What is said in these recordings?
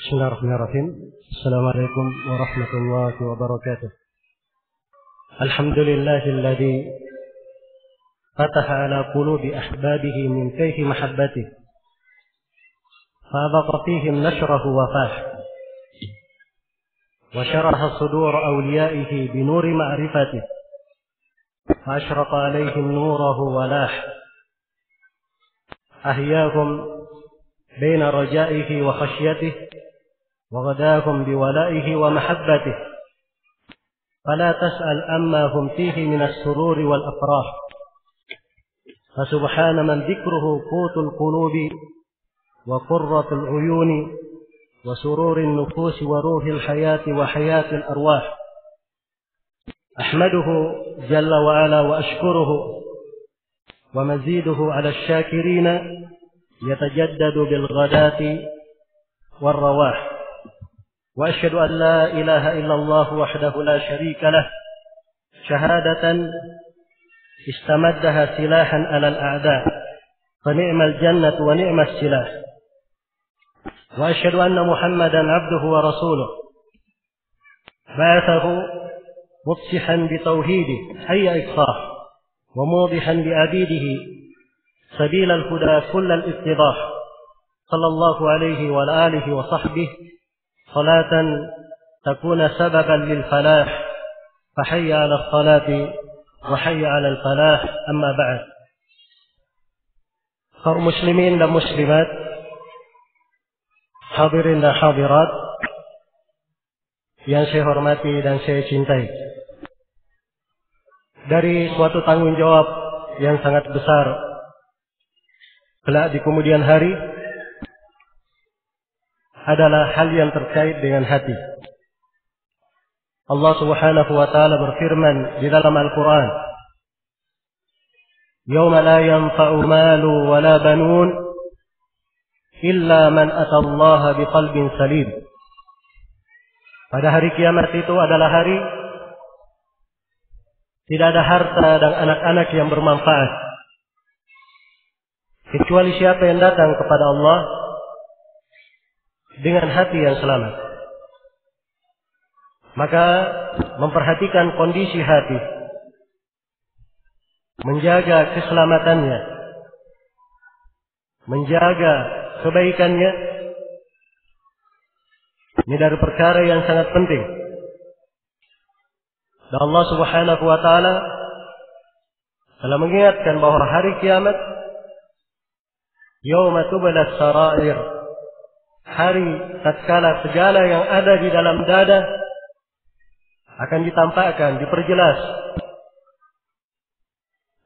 Bismillahirrahmanirrahim. Assalamualaikum warahmatullahi wabarakatuh. Alhamdulillahilladzi fataha ala qulubi ahbabihi min kayfi mahabbatihi fa'adhaqa fihim nashrahu wa fah wa sharaha sudur awliyaihi binuri ma'rifatihi fa ashraqa alaihim nurahu wa lah ahyahum baina rajaihi wa khasyatihi وغداهم بولائه ومحبته فلا تسأل أما هم فيه من السرور والأفراح فسبحان من ذكره قوت القلوب وقرة العيون وسرور النفوس وروح الحياة وحياة الأرواح أحمده جل وعلا وأشكره ومزيده على الشاكرين يتجدد بالغداة والرواح وأشهد أن لا إله إلا الله وحده لا شريك له شهادة استمدها سلاحا على الأعداء فنعم الجنة ونعم السلاح وأشهد أن محمدا عبده ورسوله بعثه مفسحا بتوحيده حي إصلاح وموضحا لعبيده سبيل الهدى كل الاتضاح صلى الله عليه وعلى آله وصحبه صلاة تكون سببا للفلاح فحي على الصلاة وحي على الفلاح أما بعد. Kaum muslimin dan muslimat, hadirin dan hadirat yang saya hormati dan saya cintai, dari suatu tanggung jawab yang sangat besar kelak di kemudian hari adalah hal yang terkait dengan hati. Allah Subhanahu wa taala berfirman di dalam Al-Qur'an, "Yauma la yanfa'u malu wa la banun illa man atallaha biqalbin salim." Pada hari kiamat itu adalah hari tidak ada harta dan anak-anak yang bermanfaat kecuali siapa yang datang kepada Allah dengan hati yang selamat. Maka memperhatikan kondisi hati, menjaga keselamatannya, menjaga kebaikannya, ini dari perkara yang sangat penting. Dan Allah Subhanahu wa taala telah mengingatkan bahwa hari kiamat yauma tublas sarair, hari tatkala segala yang ada di dalam dada akan ditampakkan, diperjelas.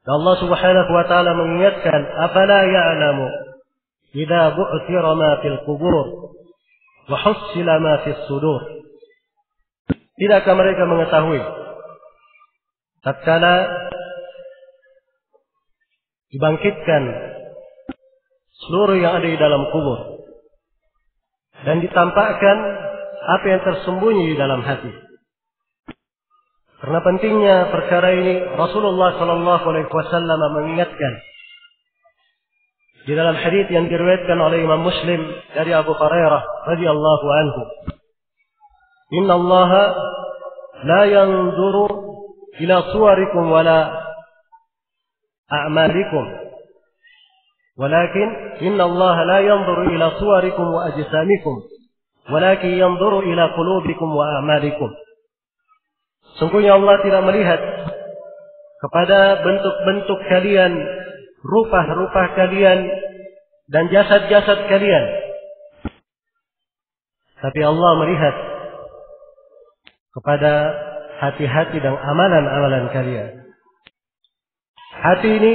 Dan Allah Subhanahu wa taala mengingatkan, "Afala ya'lamu idza bu'thira ma fil qubur wa hussila ma fis sudur." Tidakkah mereka mengetahui tatkala dibangkitkan seluruh yang ada di dalam kubur dan ditampakkan apa yang tersembunyi di dalam hati. Karena pentingnya perkara ini, Rasulullah sallallahu alaihi wasallam mengingatkan di dalam hadis yang diriwayatkan oleh Imam Muslim dari Abu Hurairah radhiyallahu anhu, "Inna Allah la yanzuru ila suwarikum wala a'malikum, walakin inna Allah la yanzuru ila suwarikum wa ajsamikum, walakin yanzuru ila qulubikum wa a'malikum." Sungguhnya Allah tidak melihat kepada bentuk-bentuk kalian, rupa-rupa kalian, dan jasad-jasad kalian, tapi Allah melihat kepada hati-hati dan amalan-amalan kalian. Hati ini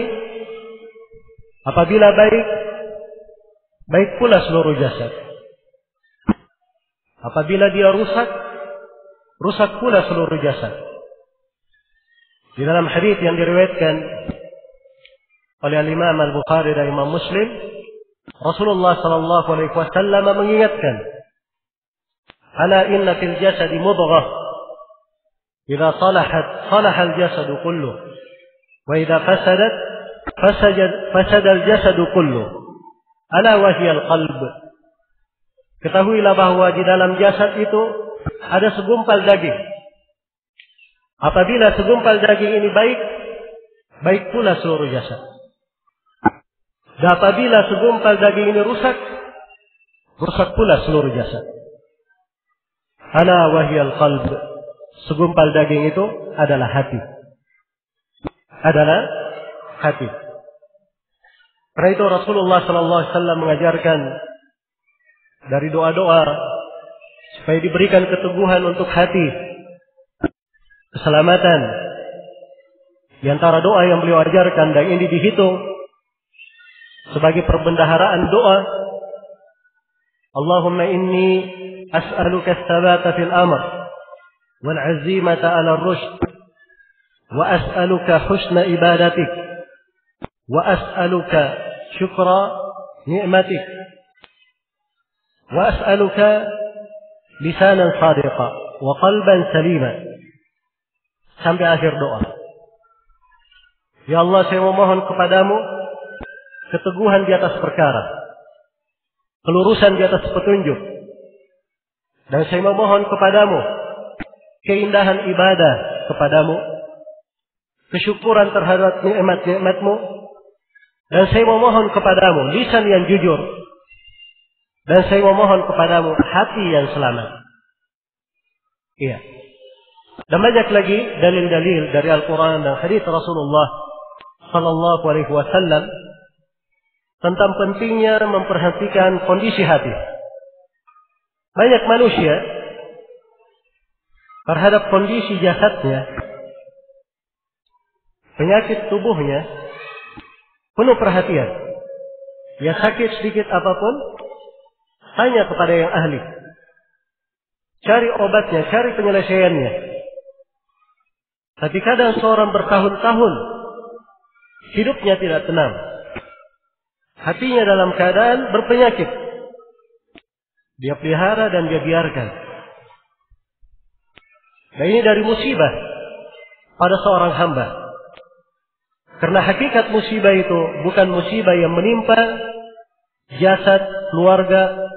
apabila baik, baik pula seluruh jasad. Apabila dia rusak, rusak pula seluruh jasad. Di dalam hadis yang diriwayatkan oleh Imam Al-Bukhari dan Imam Muslim, Rasulullah sallallahu alaihi wasallam mengingatkan, "Ala inna fil jasadi mudghah, idza salahat salaha al-jasadu kulluh, wa idza fasadat fasada al-jasadu kulluh, ala wa hiya al-qalb." Ketahuilah bahwa di dalam jasad itu ada segumpal daging. Apabila segumpal daging ini baik, baik pula seluruh jasad. Dan apabila segumpal daging ini rusak, rusak pula seluruh jasad. Ala wahyal qalb. Segumpal daging itu adalah hati. Adalah hati. Karena itu Rasulullah SAW mengajarkan dari doa-doa supaya diberikan keteguhan untuk hati, keselamatan. Di antara doa yang beliau ajarkan dan ini dihitung sebagai perbendaharaan doa, Allahumma inni as'aluka as-sabata fil amr wal 'azimata 'ala ar-rushd wa as'aluka husna ibadatik wa as'aluka syukra ni'matik wa as'aluka lisanan sadiqa wa qalban salima, sampai akhir doa. Ya Allah, saya memohon kepadamu keteguhan di atas perkara, kelurusan di atas petunjuk, dan saya memohon kepadamu keindahan ibadah kepadamu, kesyukuran terhadap nikmat-nikmatmu, dan saya memohon kepadamu lisan yang jujur, dan saya memohon kepadamu hati yang selamat. Iya. Dan banyak lagi dalil-dalil dari Al-Quran dan hadis Rasulullah Sallallahu Alaihi Wasallam tentang pentingnya memperhatikan kondisi hati. Banyak manusia terhadap kondisi jasadnya, penyakit tubuhnya penuh perhatian. Ya sakit sedikit apapun, tanya kepada yang ahli. Cari obatnya, cari penyelesaiannya. Tapi kadang seorang bertahun-tahun hidupnya tidak tenang. Hatinya dalam keadaan berpenyakit. Dia pelihara dan dia biarkan. Dan ini dari musibah pada seorang hamba. Karena hakikat musibah itu bukan musibah yang menimpa jasad, keluarga,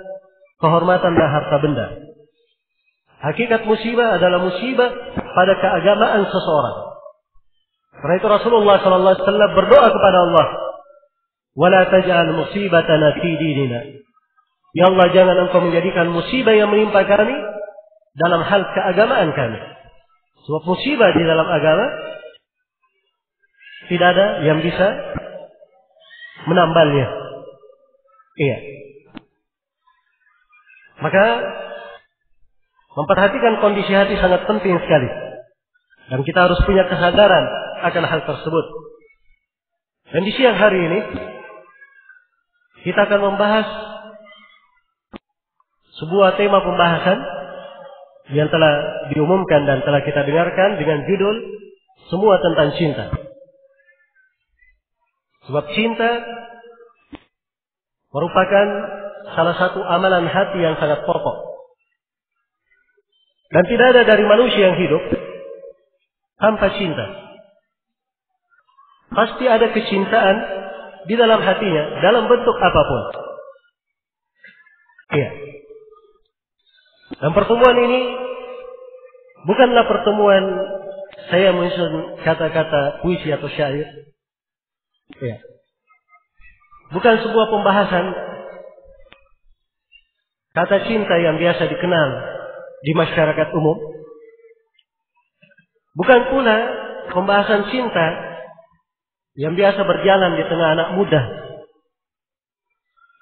kehormatan dan harta benda. Hakikat musibah adalah musibah pada keagamaan seseorang. Karena itu Rasulullah SAW berdoa kepada Allah, "Wala taj'al musibatana fi dinina." Ya Allah, jangan Engkau menjadikan musibah yang menimpa kami dalam hal keagamaan kami. Sebab musibah di dalam agama tidak ada yang bisa menambalnya. Iya. Maka memperhatikan kondisi hati sangat penting sekali. Dan kita harus punya kesadaran akan hal tersebut. Dan di siang hari ini kita akan membahas sebuah tema pembahasan yang telah diumumkan dan telah kita dengarkan dengan judul Semua Tentang Cinta. Sebab cinta merupakan salah satu amalan hati yang sangat pokok. Dan tidak ada dari manusia yang hidup tanpa cinta. Pasti ada kecintaan di dalam hatinya, dalam bentuk apapun. Iya. Dan pertemuan ini bukanlah pertemuan saya menyusun kata-kata puisi atau syair. Iya. Bukan sebuah pembahasan kata cinta yang biasa dikenal di masyarakat umum. Bukan pula pembahasan cinta yang biasa berjalan di tengah anak muda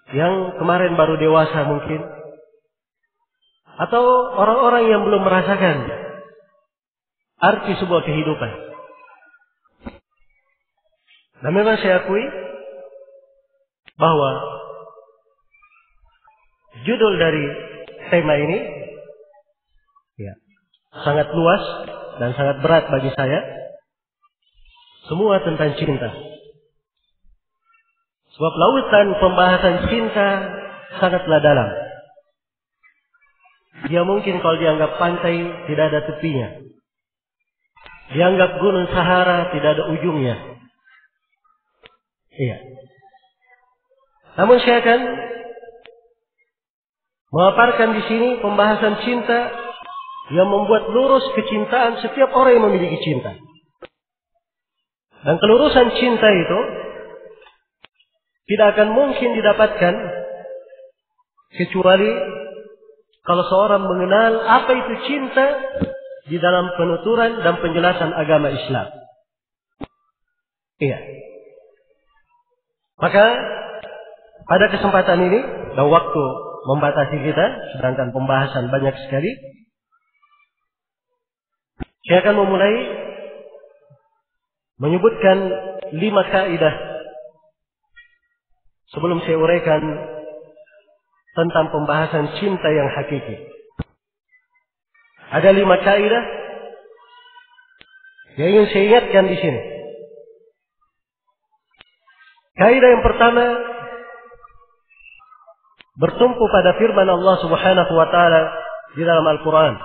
yang kemarin baru dewasa mungkin, atau orang-orang yang belum merasakan arti sebuah kehidupan. Dan memang saya akui bahwa judul dari tema ini ya, sangat luas dan sangat berat bagi saya. Semua tentang cinta. Sebab lautan pembahasan cinta sangatlah dalam. Dia mungkin kalau dianggap pantai tidak ada tepinya. Dianggap gunung Sahara tidak ada ujungnya. Iya. Namun saya akan memaparkan di sini pembahasan cinta yang membuat lurus kecintaan setiap orang yang memiliki cinta. Dan kelurusan cinta itu tidak akan mungkin didapatkan kecuali kalau seorang mengenal apa itu cinta di dalam penuturan dan penjelasan agama Islam. Iya. Maka pada kesempatan ini, dan waktu membatasi kita, sedangkan pembahasan banyak sekali, saya akan memulai menyebutkan 5 kaidah sebelum saya uraikan tentang pembahasan cinta yang hakiki. Ada 5 kaidah yang ingin saya ingatkan di sini. Kaidah yang pertama bertumpu pada firman Allah Subhanahu wa taala di dalam Al-Qur'an.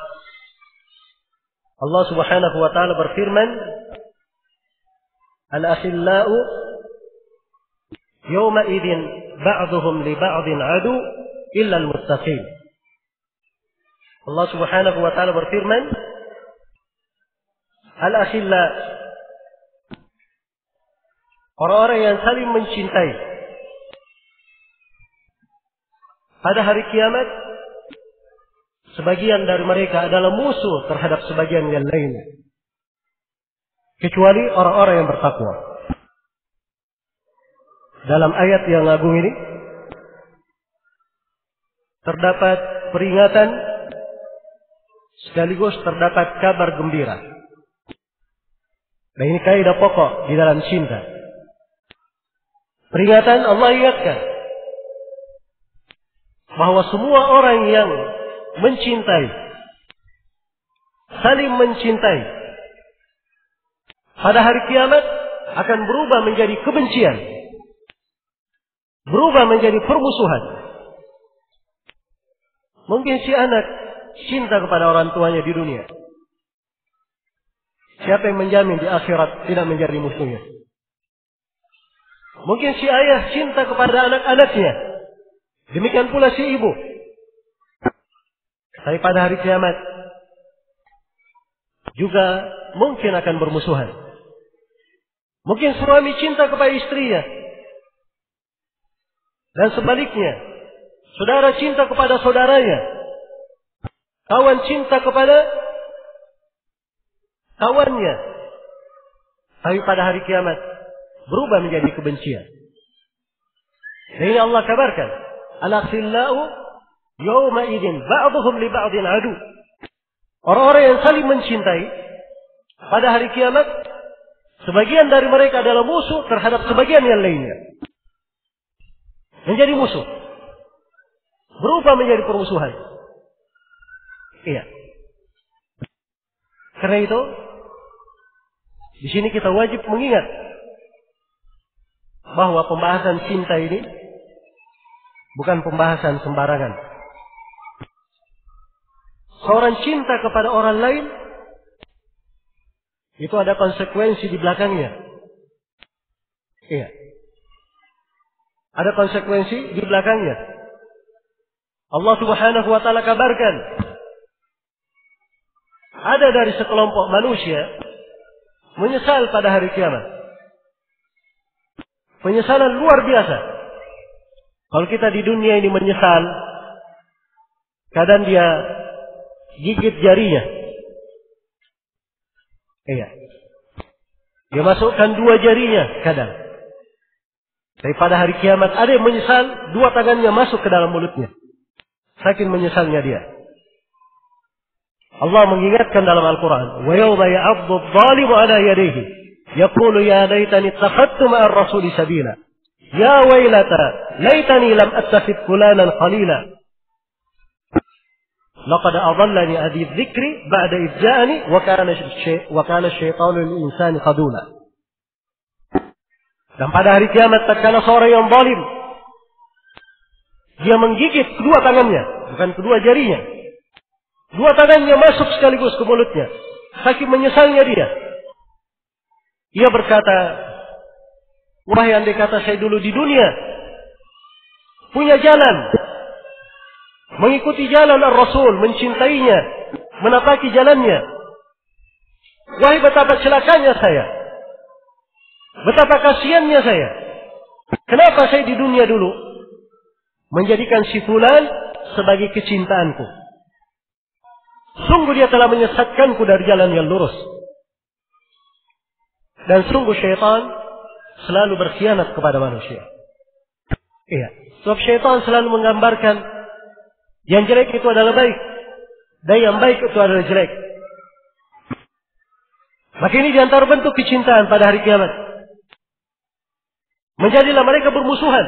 Allah Subhanahu wa taala berfirman, "Al-akhillau yawma idzin ba'dhuhum li ba'dhin adu illa al-muttaqin." Allah Subhanahu wa taala berfirman, "Al-akhilla," orang-orang yang saling mencintai pada hari kiamat, sebagian dari mereka adalah musuh terhadap sebagian yang lainnya, kecuali orang-orang yang bertakwa. Dalam ayat yang agung ini terdapat peringatan sekaligus terdapat kabar gembira. Dan ini kaidah pokok di dalam cinta. Peringatan, Allah ingatkan bahwa semua orang yang mencintai, saling mencintai, pada hari kiamat akan berubah menjadi kebencian, berubah menjadi permusuhan. Mungkin si anak cinta kepada orang tuanya di dunia. Siapa yang menjamin di akhirat tidak menjadi musuhnya? Mungkin si ayah cinta kepada anak-anaknya. Demikian pula si ibu. Tapi pada hari kiamat juga mungkin akan bermusuhan. Mungkin suami cinta kepada istrinya. Dan sebaliknya, saudara cinta kepada saudaranya. Kawan cinta kepada kawannya. Tapi pada hari kiamat berubah menjadi kebencian. Dan ini Allah kabarkan, "Al-akhillau yawma idzin ba'dhuhum li ba'dhin adu." Orang-orang yang saling mencintai pada hari kiamat, sebagian dari mereka adalah musuh terhadap sebagian yang lainnya. Menjadi musuh, berubah menjadi permusuhan. Iya. Karena itu, di sini kita wajib mengingat bahwa pembahasan cinta ini bukan pembahasan sembarangan. Seorang cinta kepada orang lain, itu ada konsekuensi di belakangnya. Iya. Ada konsekuensi di belakangnya. Allah Subhanahu wa taala kabarkan, ada dari sekelompok manusia menyesal pada hari kiamat. Penyesalan luar biasa. Kalau kita di dunia ini menyesal, kadang dia gigit jarinya. Iya. Dia masukkan 2 jarinya kadang. Tapi pada hari kiamat ada yang menyesal, 2 tangannya masuk ke dalam mulutnya. Saking menyesalnya dia. Allah mengingatkan dalam Al-Quran, "Wa yawma ya'addu adh-dhalimu 'ala yadayhi yaqulu ya laitani ittakhadtu ma'ar rasuli sabila. Ya wailata laitani lam attakhidh fulanan khalila. Laqad adallani adhi dzikri ba'da idh ja'ani wa kana asy-syaitanu lil-insani khadula." Dan pada hari kiamat tatkala seorang yang zalim dia menggigit kedua tangannya, bukan kedua jarinya. 2 tangannya masuk sekaligus ke mulutnya. Saking menyesalnya dia. Ia berkata, "Wahai andai kata saya dulu di dunia punya jalan mengikuti jalan Ar-Rasul, mencintainya, menapaki jalannya. Wahai betapa celakanya saya. Betapa kasihannya saya. Kenapa saya di dunia dulu menjadikan si fulan sebagai kecintaanku. Sungguh dia telah menyesatkanku dari jalan yang lurus. Dan sungguh syaitan selalu berkhianat kepada manusia. Iya. Sebab syaitan selalu menggambarkan yang jelek itu adalah baik. Dan yang baik itu adalah jelek. Maka ini diantara bentuk kecintaan pada hari kiamat. Menjadilah mereka bermusuhan.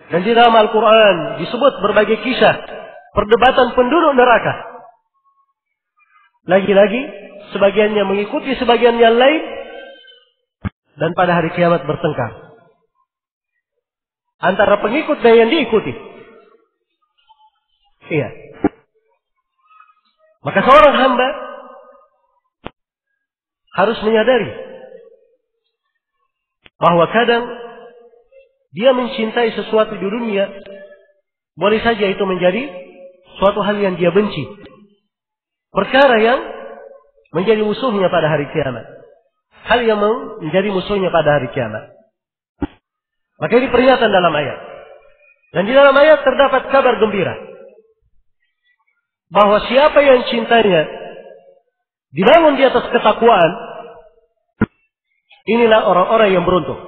Dan di dalam Al-Quran disebut berbagai kisah perdebatan penduduk neraka. Lagi-lagi sebagiannya mengikuti sebagian yang lain. Dan pada hari kiamat bertengkar antara pengikut dan yang diikuti. Iya. Maka seorang hamba harus menyadari bahwa kadang dia mencintai sesuatu di dunia, boleh saja itu menjadi suatu hal yang dia benci. Perkara yang menjadi musuhnya pada hari kiamat. Hal yang menjadi musuhnya pada hari kiamat. Maka ini peringatan dalam ayat. Dan di dalam ayat terdapat kabar gembira. Bahwa siapa yang cintanya dibangun di atas ketakwaan, inilah orang-orang yang beruntung.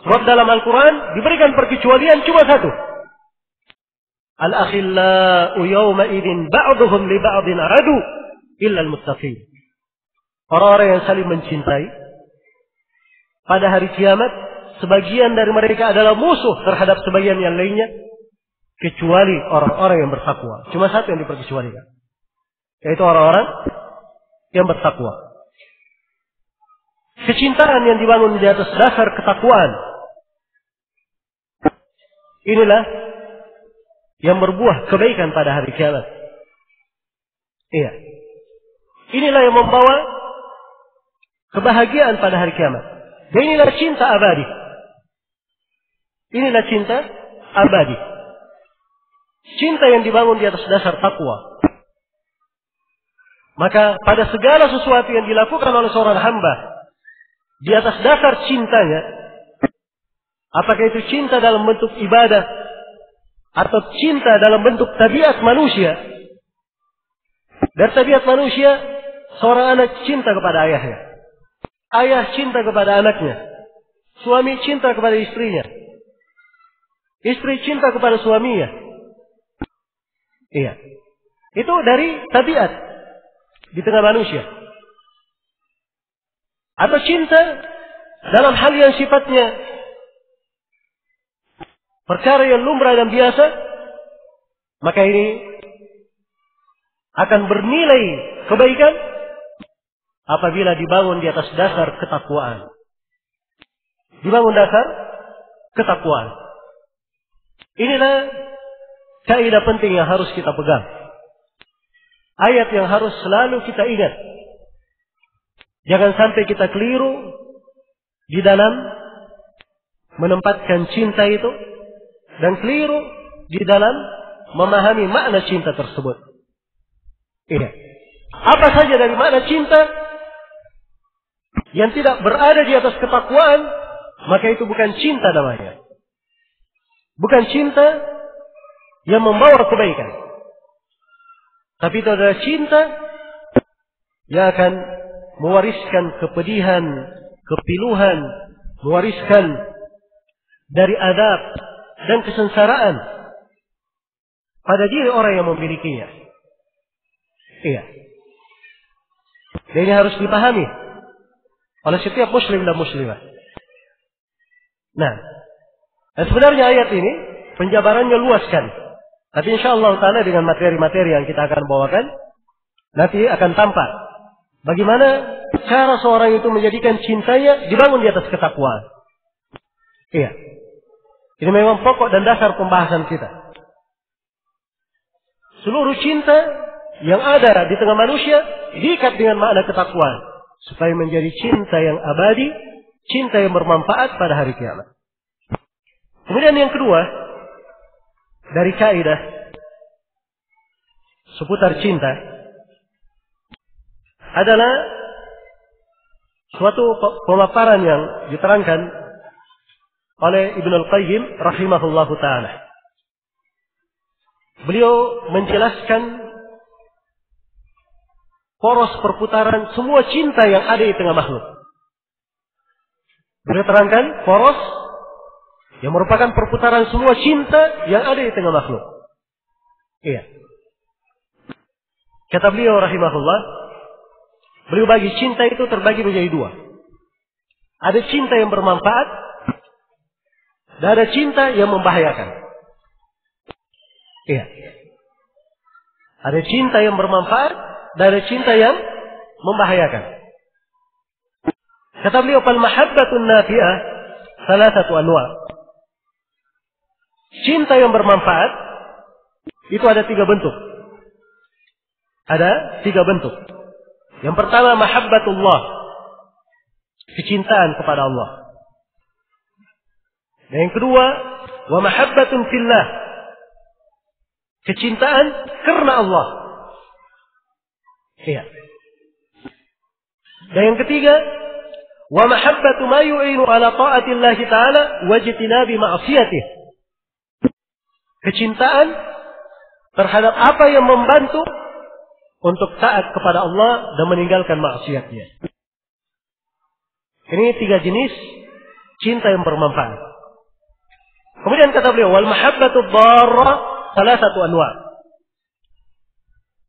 Sebab dalam Al-Quran diberikan perkecualian cuma satu. Al-akhillau yawma idin ba'duhum li ba'din adu illa al-muttaqin. Orang-orang yang saling mencintai pada hari kiamat, sebagian dari mereka adalah musuh terhadap sebagian yang lainnya, kecuali orang-orang yang bertakwa. Cuma satu yang diperkecualikan, yaitu orang-orang yang bertakwa. Kecintaan yang dibangun di atas dasar ketakwaan, inilah yang berbuah kebaikan pada hari kiamat. Iya. Inilah yang membawa kebahagiaan pada hari kiamat. Dan inilah cinta abadi. Inilah cinta abadi. Cinta yang dibangun di atas dasar takwa. Maka pada segala sesuatu yang dilakukan oleh seorang hamba di atas dasar cintanya, apakah itu cinta dalam bentuk ibadah atau cinta dalam bentuk tabiat manusia. Dari tabiat manusia, seorang anak cinta kepada ayahnya. Ayah cinta kepada anaknya. Suami cinta kepada istrinya. Istri cinta kepada suaminya. Iya. Itu dari tabiat di tengah manusia. Atau cinta dalam hal yang sifatnya perkara yang lumrah dan biasa, maka ini akan bernilai kebaikan apabila dibangun di atas dasar ketakwaan. Dibangun dasar ketakwaan. Inilah kaidah penting yang harus kita pegang. Ayat yang harus selalu kita ingat. Jangan sampai kita keliru di dalam menempatkan cinta itu, dan keliru di dalam memahami makna cinta tersebut. Iya. Apa saja dari makna cinta yang tidak berada di atas ketakwaan, maka itu bukan cinta namanya. Bukan cinta yang membawa kebaikan. Tapi itu adalah cinta yang akan mewariskan kepedihan, kepiluhan, mewariskan dari adab dan kesengsaraan pada diri orang yang memilikinya. Iya. Dan ini harus dipahami oleh setiap muslim dan muslimah. Nah, sebenarnya ayat ini penjabarannya luas sekali. Tapi insyaallah ta'ala dengan materi-materi yang kita akan bawakan, nanti akan tampak bagaimana cara seorang itu menjadikan cintanya dibangun di atas ketakwaan. Iya. Ini memang pokok dan dasar pembahasan kita. Seluruh cinta yang ada di tengah manusia diikat dengan makna ketakwaan, supaya menjadi cinta yang abadi, cinta yang bermanfaat pada hari kiamat. Kemudian yang kedua, dari kaidah seputar cinta adalah suatu pemaparan yang diterangkan oleh Ibnul Qayyim rahimahullahu ta'ala. Beliau menjelaskan poros perputaran semua cinta yang ada di tengah makhluk. Beliau terangkan poros yang merupakan perputaran semua cinta yang ada di tengah makhluk. Iya. Kata beliau rahimahullah, beliau bagi cinta itu terbagi menjadi dua. Ada cinta yang bermanfaat dan ada cinta yang membahayakan. Iya. Ada cinta yang bermanfaat dan ada cinta yang membahayakan. Kata beliau, fal mahabbatun nafi'ah salasatu anwa'. Cinta yang bermanfaat itu ada 3 bentuk. Ada 3 bentuk. Yang pertama mahabbatullah, kecintaan kepada Allah. Dan yang kedua, wa mahabbatun fillah, kecintaan karena Allah. Iya. Dan yang ketiga, wa mahabbatu ma yu'inu ala ta'atillahi ta'ala wa jitinabi ma'siyatih. Kecintaan terhadap apa yang membantu untuk taat kepada Allah dan meninggalkan maksiatnya. Ini 3 jenis cinta yang bermanfaat. Kemudian kata beliau, wal mahabbatu dharra salasatu anwa'.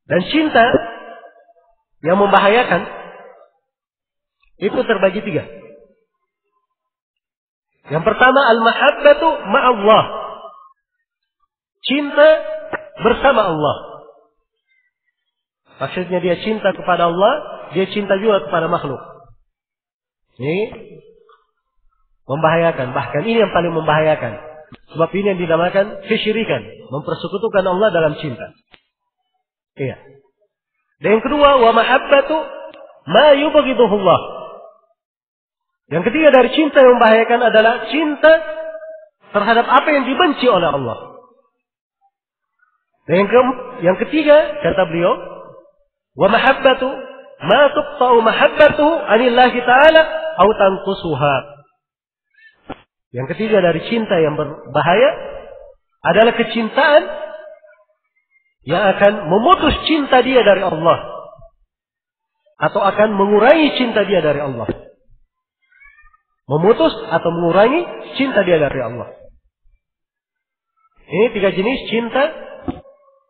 Dan cinta yang membahayakan itu terbagi 3. Yang pertama al-mahabbatu ma'allah. Cinta bersama Allah. Maksudnya dia cinta kepada Allah, dia cinta juga kepada makhluk. Ini membahayakan, bahkan ini yang paling membahayakan. Sebab ini yang dinamakan kesyirikan, mempersekutukan Allah dalam cinta. Iya. Dan yang kedua, wa mahabbatu ma yubghiduhullah. Yang ketiga dari cinta yang membahayakan adalah cinta terhadap apa yang dibenci oleh Allah. Dan yang ketiga, kata beliau, wa mahabbatu ma tuqta'u mahabbatuhu anillahi ta'ala au tanqusuha. Yang ketiga dari cinta yang berbahaya adalah kecintaan yang akan memutus cinta dia dari Allah atau akan mengurangi cinta dia dari Allah. Memutus atau mengurangi cinta dia dari Allah. Ini 3 jenis cinta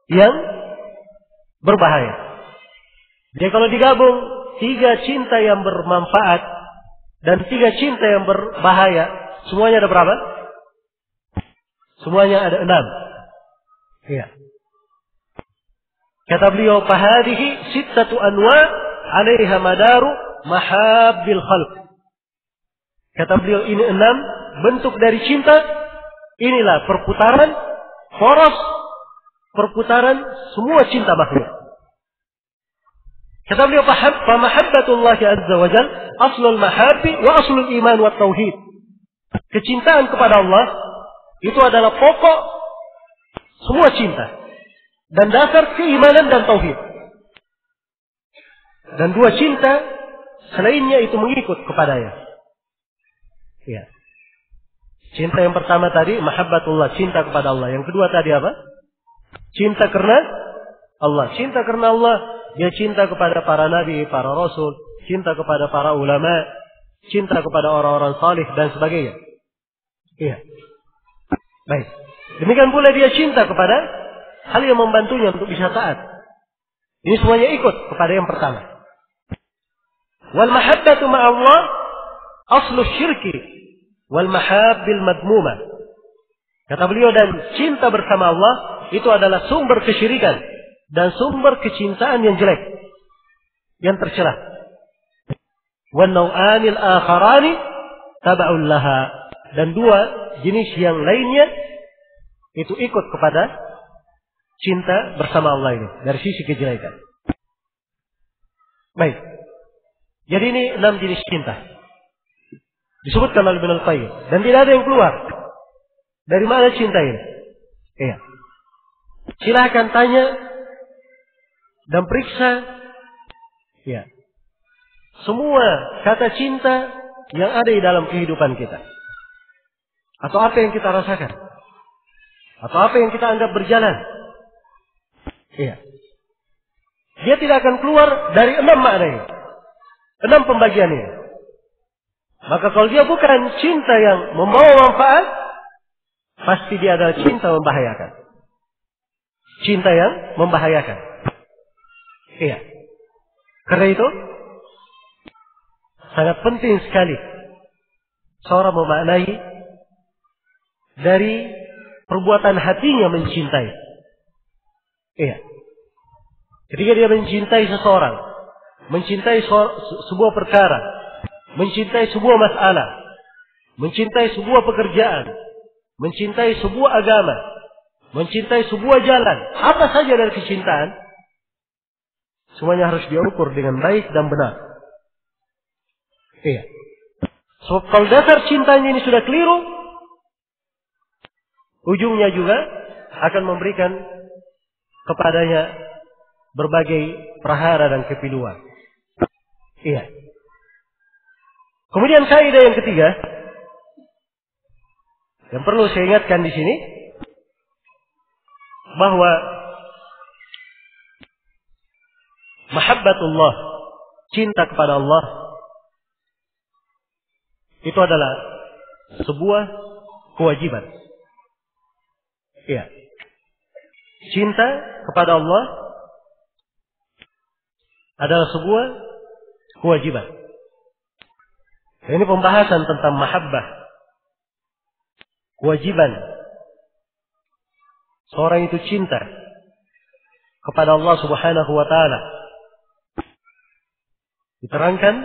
yang berbahaya. Jadi kalau digabung 3 cinta yang bermanfaat dan 3 cinta yang berbahaya, semuanya ada berapa? Semuanya ada 6. Iya. Kata beliau, fahadihi sittatu anwa' 'alaiha madaru mahabbil khalq. Kata beliau, ini 6 bentuk dari cinta. Inilah perputaran, poros perputaran semua cinta makhluk. Kata beliau, fa mahabbatullahi azza wa jalla aslul mahabbi wa aslul iman wa tauhid. Kecintaan kepada Allah itu adalah pokok semua cinta dan dasar keimanan dan tauhid. Dan 2 cinta selainnya itu mengikut kepadanya. Ya. Cinta yang pertama tadi mahabbatullah, cinta kepada Allah. Yang kedua tadi apa? Cinta karena Allah. Cinta karena Allah, dia cinta kepada para nabi, para rasul, cinta kepada para ulama, cinta kepada orang-orang salih dan sebagainya. Iya. Baik. Demikian pula dia cinta kepada hal yang membantunya untuk bisa taat. Ini semuanya ikut kepada yang pertama. Wal mahabbatu ma'allah aslu syirki wal mahabbil madmuma. Kata beliau, dan cinta bersama Allah itu adalah sumber kesyirikan dan sumber kecintaan yang jelek, yang tercela. Wan nau'anil akharani taba'un laha. Dan 2 jenis yang lainnya itu ikut kepada cinta bersama Allah ini dari sisi kejelekan. Baik. Jadi ini 6 jenis cinta disebutkan oleh Ibnul Qayyim dan tidak ada yang keluar Dari mana cinta ini? Iya. Silakan tanya dan periksa. Iya. Semua kata cinta yang ada di dalam kehidupan kita. Atau apa yang kita rasakan. Atau apa yang kita anggap berjalan. Iya. Dia tidak akan keluar dari 6 makna ini. 6 pembagian ini. Maka kalau dia bukan cinta yang membawa manfaat, pasti dia adalah cinta membahayakan. Cinta yang membahayakan. Iya. Karena itu, sangat penting sekali seorang memaknai dari perbuatan hatinya mencintai. Iya. Ketika dia mencintai seseorang, mencintai sebuah perkara, mencintai sebuah masalah, mencintai sebuah pekerjaan, mencintai sebuah agama, mencintai sebuah jalan, apa saja dari kecintaan, semuanya harus diukur dengan baik dan benar. Iya. So, kalau dasar cintanya ini sudah keliru, ujungnya juga akan memberikan kepadanya berbagai prahara dan kepiluan. Iya. Kemudian kaidah yang ketiga yang perlu saya ingatkan di sini, bahwa mahabbatullah, cinta kepada Allah, itu adalah sebuah kewajiban. Iya. Cinta kepada Allah adalah sebuah kewajiban. Ini pembahasan tentang mahabbah. Kewajiban seorang itu cinta kepada Allah Subhanahu wa taala. Diterangkan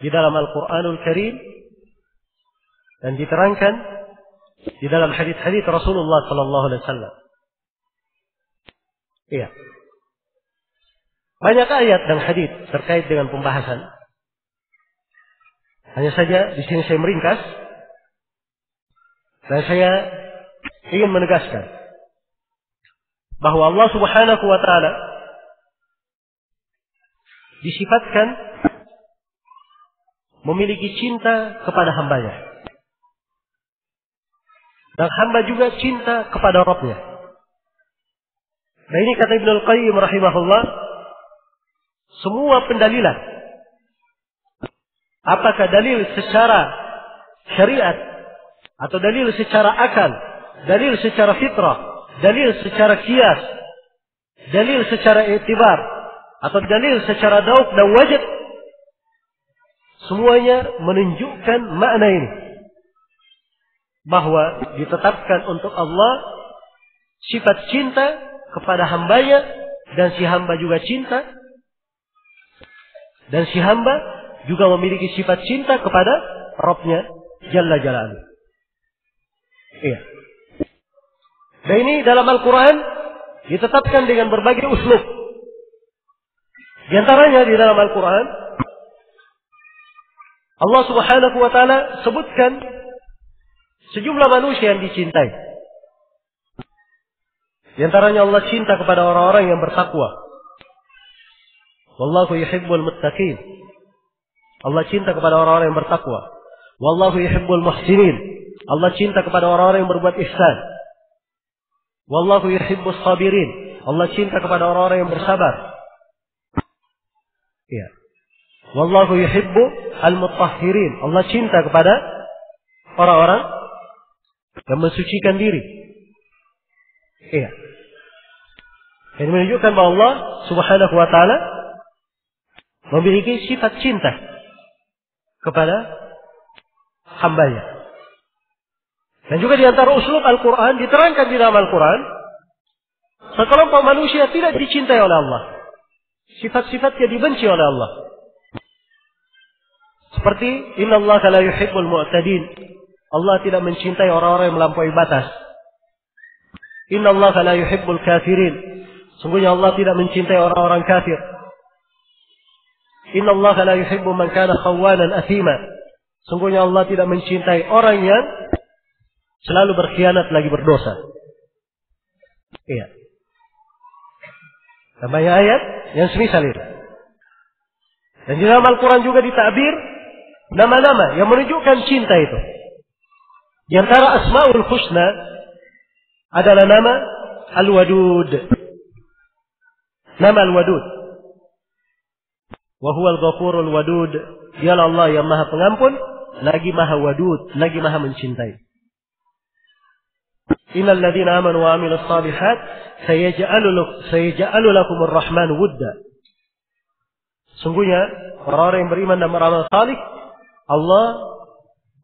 di dalam Al-Qur'anul Karim dan diterangkan di dalam hadis-hadis Rasulullah sallallahu alaihi wasallam. Iya. Banyak ayat dan hadis terkait dengan pembahasan. Hanya saja di sini saya meringkas dan saya ingin menegaskan bahwa Allah Subhanahu wa taala disifatkan memiliki cinta kepada hambanya. Dan hamba juga cinta kepada Rabbnya. Nah ini kata Ibnu Al-Qayyim rahimahullah, semua pendalilan, apakah dalil secara syariat, atau dalil secara akal, dalil secara fitrah, dalil secara qiyas, dalil secara i'tibar, atau dalil secara dauk dan wajib, semuanya menunjukkan makna ini, bahwa ditetapkan untuk Allah sifat cinta kepada hambanya, dan si hamba juga cinta, dan si hamba juga memiliki sifat cinta kepada Rabbnya Jalla Jalaluhu. Iya. Dan ini dalam Al-Quran ditetapkan dengan berbagai uslub. Di antaranya di dalam Al-Quran Allah Subhanahu wa taala sebutkan sejumlah manusia yang dicintai. Di antaranya Allah cinta kepada orang-orang yang bertakwa. Wallahu yuhibbul muttaqin. Allah cinta kepada orang-orang yang bertakwa. Wallahu yuhibbul muhsinin. Allah cinta kepada orang-orang yang berbuat ihsan. Wallahu yuhibbus sabirin. Allah cinta kepada orang-orang yang bersabar. Ya. Wallahu yuhibbu al-mutahhirin. Allah cinta kepada orang-orang yang mensucikan diri. Iya. Ini menunjukkan bahwa Allah Subhanahu wa taala memiliki sifat cinta kepada hambanya. Dan juga di antara uslub Al-Quran diterangkan di dalam Al-Quran, sekelompok manusia tidak dicintai oleh Allah. Sifat-sifatnya dibenci oleh Allah. Seperti innallaha la yuhibbul mu'tadin. Allah tidak mencintai orang-orang yang melampaui batas. Innallaha la yuhibbul kafirin. Sungguhnya Allah tidak mencintai orang-orang kafir. Innallaha la yuhibbu man kana khawanan athima. Sungguhnya Allah tidak mencintai orang yang selalu berkhianat lagi berdosa. Iya. Dan banyak ayat yang semisal itu. Dan di dalam Al-Quran juga ditakbir nama-nama yang menunjukkan cinta itu. Di antara Asmaul Husna adalah nama Al-Wadud. Nama Al-Wadud. Wa huwal ghafurul wadud. Dialah Allah yang Maha Pengampun, lagi Maha Wadud, lagi Maha mencintai. Innal ladzina amanu wa 'amilus shalihat sayaj'alu lakumur rahmanu wudda. Sungguhnya orang-orang yang beriman dan beramal salih, Allah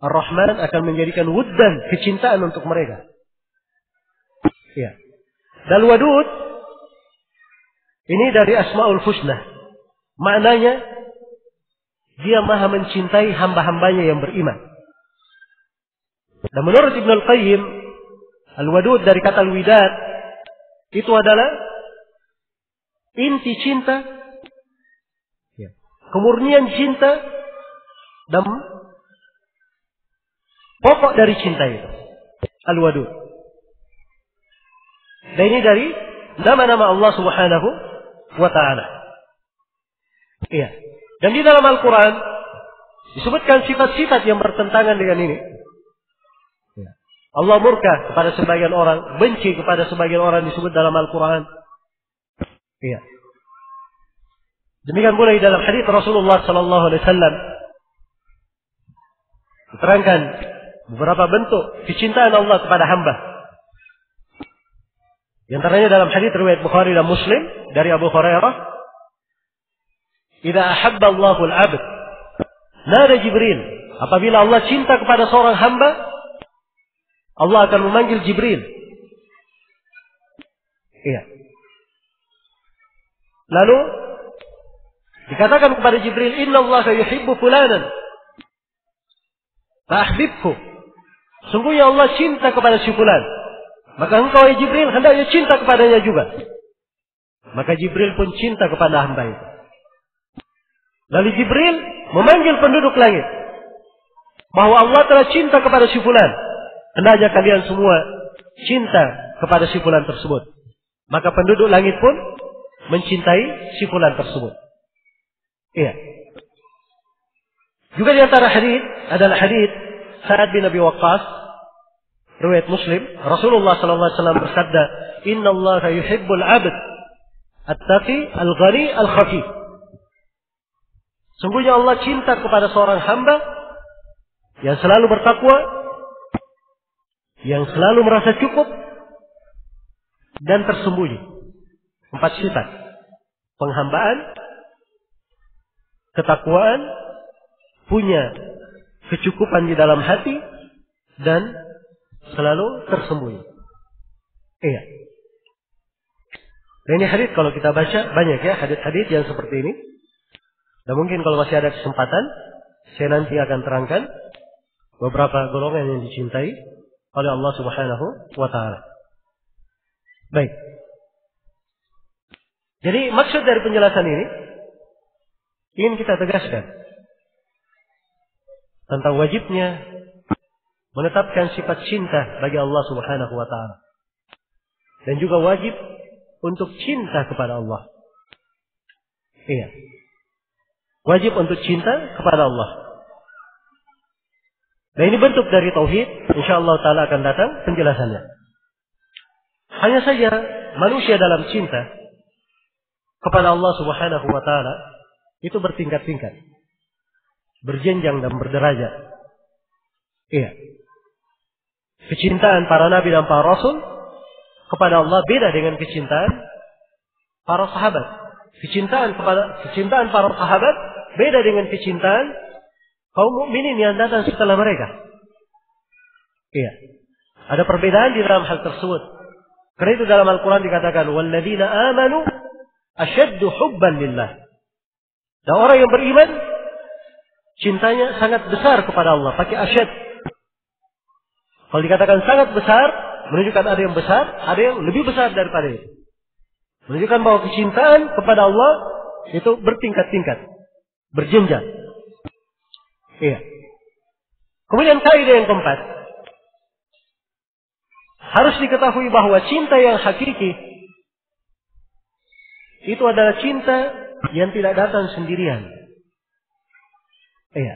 Ar-Rahman akan menjadikan wuddan, kecintaan untuk mereka. Ya. Dan wadud ini dari Asmaul Husna. Maknanya dia Maha mencintai hamba-hambanya yang beriman. Dan menurut Ibnu Al-Qayyim, Al-Wadud dari kata Al-Widad itu adalah inti cinta, kemurnian cinta, dan pokok dari cinta itu. Al-Wadud. Dan ini dari nama-nama Allah Subhanahu wa ta'ala. Iya. Dan di dalam Al-Quran disebutkan sifat-sifat yang bertentangan dengan ini. Allah murka kepada sebagian orang, benci kepada sebagian orang disebut dalam Al-Quran. Iya. Demikian pula di dalam hadis Rasulullah sallallahu alaihi wasallam diterangkan beberapa bentuk kecintaan Allah kepada hamba. Di antaranya dalam hadis riwayat Bukhari dan Muslim dari Abu Hurairah, "Idza ahabba Allahu al-'abd, nada Jibril." Apabila Allah cinta kepada seorang hamba, Allah akan memanggil Jibril. Iya. Lalu dikatakan kepada Jibril, "Inna Allah yuhibbu fulanan, fa'ahbibhu." Sungguhnya Allah cinta kepada si fulan, maka engkau ya Jibril hendaknya cinta kepadanya juga. Maka Jibril pun cinta kepada hamba itu. Lalu Jibril memanggil penduduk langit bahwa Allah telah cinta kepada si fulan. Hendaknya kalian semua cinta kepada si fulan tersebut. Maka penduduk langit pun mencintai si fulan tersebut. Iya. Juga di antara hadis adalah hadis Sa'ad bin Abi Waqqas, riwayat Muslim. Rasulullah sallallahu alaihi wasallam bersabda, "Inna Allah yuhibbul 'abd at-taqi al-ghani al-khafi." Sungguhnya Allah cinta kepada seorang hamba yang selalu bertakwa, yang selalu merasa cukup, dan tersembunyi. 4 sifat: penghambaan, ketakwaan, punya kecukupan di dalam hati, dan selalu tersembunyi. Iya. Dan ini hadis kalau kita baca banyak ya hadis-hadis yang seperti ini. Dan mungkin kalau masih ada kesempatan, saya nanti akan terangkan beberapa golongan yang dicintai oleh Allah Subhanahu wa ta'ala. Baik. Jadi maksud dari penjelasan ini ingin kita tegaskan tentang wajibnya menetapkan sifat cinta bagi Allah Subhanahu wa ta'ala. Dan juga wajib untuk cinta kepada Allah. Iya. Wajib untuk cinta kepada Allah. Dan ini bentuk dari tauhid, insyaallah taala akan datang penjelasannya. Hanya saja manusia dalam cinta kepada Allah Subhanahu wa taala itu bertingkat-tingkat, berjenjang dan berderajat. Iya. Kecintaan para nabi dan para rasul kepada Allah beda dengan kecintaan para sahabat. Kecintaan para sahabat beda dengan kecintaan kaum mukminin yang datang setelah mereka. Iya. Ada perbedaan di dalam hal tersebut. Karena itu dalam Al-Quran dikatakan, "Walladzina amanu asyaddu hubban lillah." Dan orang yang beriman cintanya sangat besar kepada Allah. Pakai asyad. Kalau dikatakan sangat besar, menunjukkan ada yang besar, ada yang lebih besar daripada itu. Menunjukkan bahwa kecintaan kepada Allah itu bertingkat-tingkat, berjenjang. Iya. Kemudian kaidah yang keempat, harus diketahui bahwa cinta yang hakiki itu adalah cinta yang tidak datang sendirian. Iya.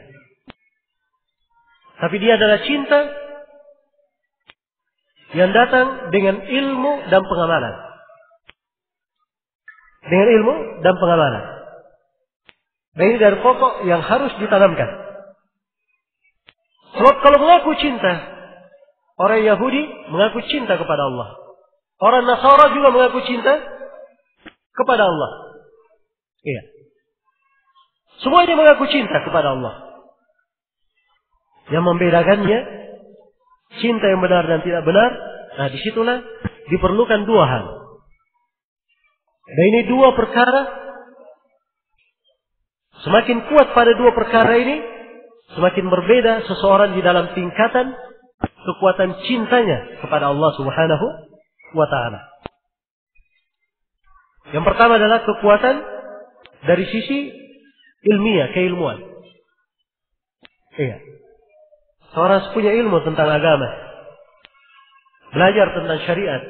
Tapi dia adalah cinta yang datang dengan ilmu dan pengamalan. Dengan ilmu dan pengamalan. Dan ini dari pokok yang harus ditanamkan. Sebab kalau mengaku cinta, orang Yahudi mengaku cinta kepada Allah. Orang Nasara juga mengaku cinta kepada Allah. Iya. Semuanya mengaku cinta kepada Allah. Yang membedakannya, cinta yang benar dan tidak benar, nah disitulah diperlukan dua hal. Dan ini dua perkara, semakin kuat pada dua perkara ini, semakin berbeda seseorang di dalam tingkatan kekuatan cintanya kepada Allah Subhanahu wa Ta'ala. Yang pertama adalah kekuatan dari sisi ilmiah, keilmuan. Iya. Seorang punya ilmu tentang agama, belajar tentang syariat,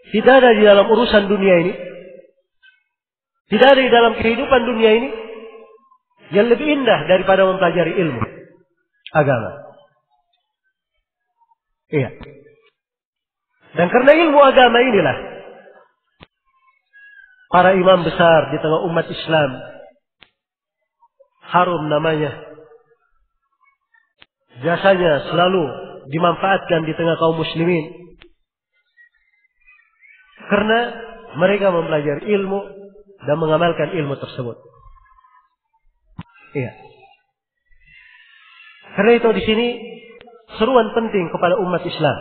Tidak ada di dalam urusan dunia ini, tidak ada di dalam kehidupan dunia ini yang lebih indah daripada mempelajari ilmu agama. Iya. Dan karena ilmu agama inilah para imam besar di tengah umat Islam harum namanya, jasanya selalu dimanfaatkan di tengah kaum muslimin. Karena mereka mempelajari ilmu dan mengamalkan ilmu tersebut. Iya. Karena itu di sini seruan penting kepada umat Islam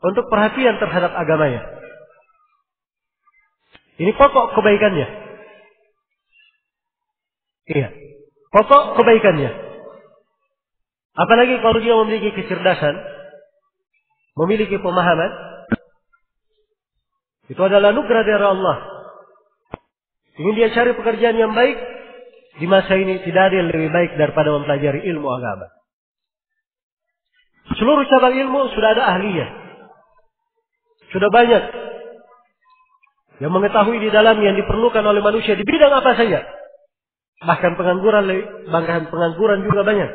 untuk perhatian terhadap agamanya. Ini pokok kebaikannya. Iya. Pokok kebaikannya. Apalagi kalau dia memiliki kecerdasan, memiliki pemahaman, itu adalah anugerah dari Allah. Ingin dia cari pekerjaan yang baik, di masa ini tidak ada yang lebih baik daripada mempelajari ilmu agama. Seluruh cabang ilmu sudah ada ahlinya. Sudah banyak yang mengetahui di dalam yang diperlukan oleh manusia di bidang apa saja. Bahkan pengangguran juga banyak.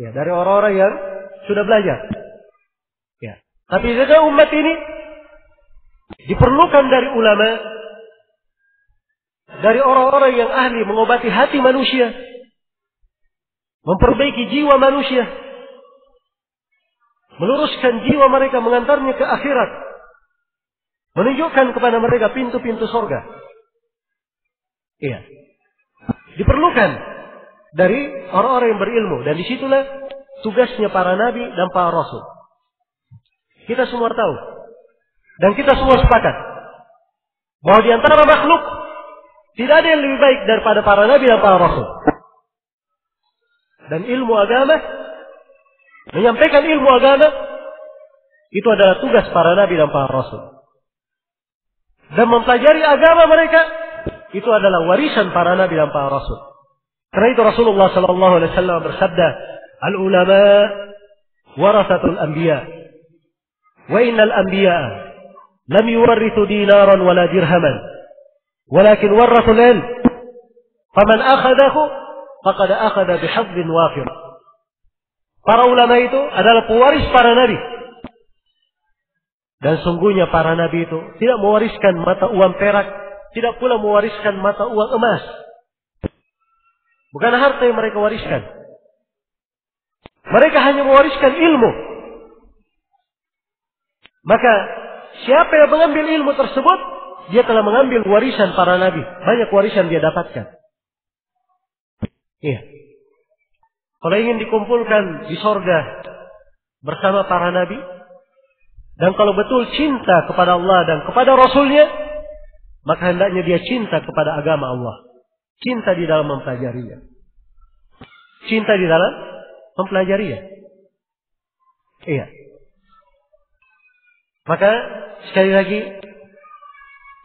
Ya, dari orang-orang yang sudah belajar. Ya. Tapi juga umat ini diperlukan dari ulama, dari orang-orang yang ahli mengobati hati manusia, memperbaiki jiwa manusia, meluruskan jiwa mereka, mengantarnya ke akhirat, menunjukkan kepada mereka pintu-pintu surga. Iya. Diperlukan dari orang-orang yang berilmu, dan disitulah tugasnya para nabi dan para rasul. Kita semua tahu, dan kita semua sepakat bahwa di antara makhluk tidak ada yang lebih baik daripada para nabi dan para rasul. Dan ilmu agama, menyampaikan ilmu agama, itu adalah tugas para nabi dan para rasul. Dan mempelajari agama mereka, itu adalah warisan para nabi dan para rasul. Karena itu Rasulullah SAW bersabda, al-ulama warasatul anbiya, wa innal anbiya lam yuwarrithu dinaran wala dirhaman, walakin warrathul ilm, faman akhadahu faqad akhadha bihadhin wafir. Para ulama itu adalah pewaris para nabi. Dan sungguhnya para nabi itu tidak mewariskan mata uang perak, tidak pula mewariskan mata uang emas. Bukan harta yang mereka wariskan. Mereka hanya mewariskan ilmu. Maka siapa yang mengambil ilmu tersebut, dia telah mengambil warisan para nabi. Banyak warisan dia dapatkan. Iya. Kalau ingin dikumpulkan di sorga bersama para nabi, dan kalau betul cinta kepada Allah dan kepada Rasulnya, maka hendaknya dia cinta kepada agama Allah. Cinta di dalam mempelajarinya. Cinta di dalam mempelajarinya. Iya. Maka sekali lagi,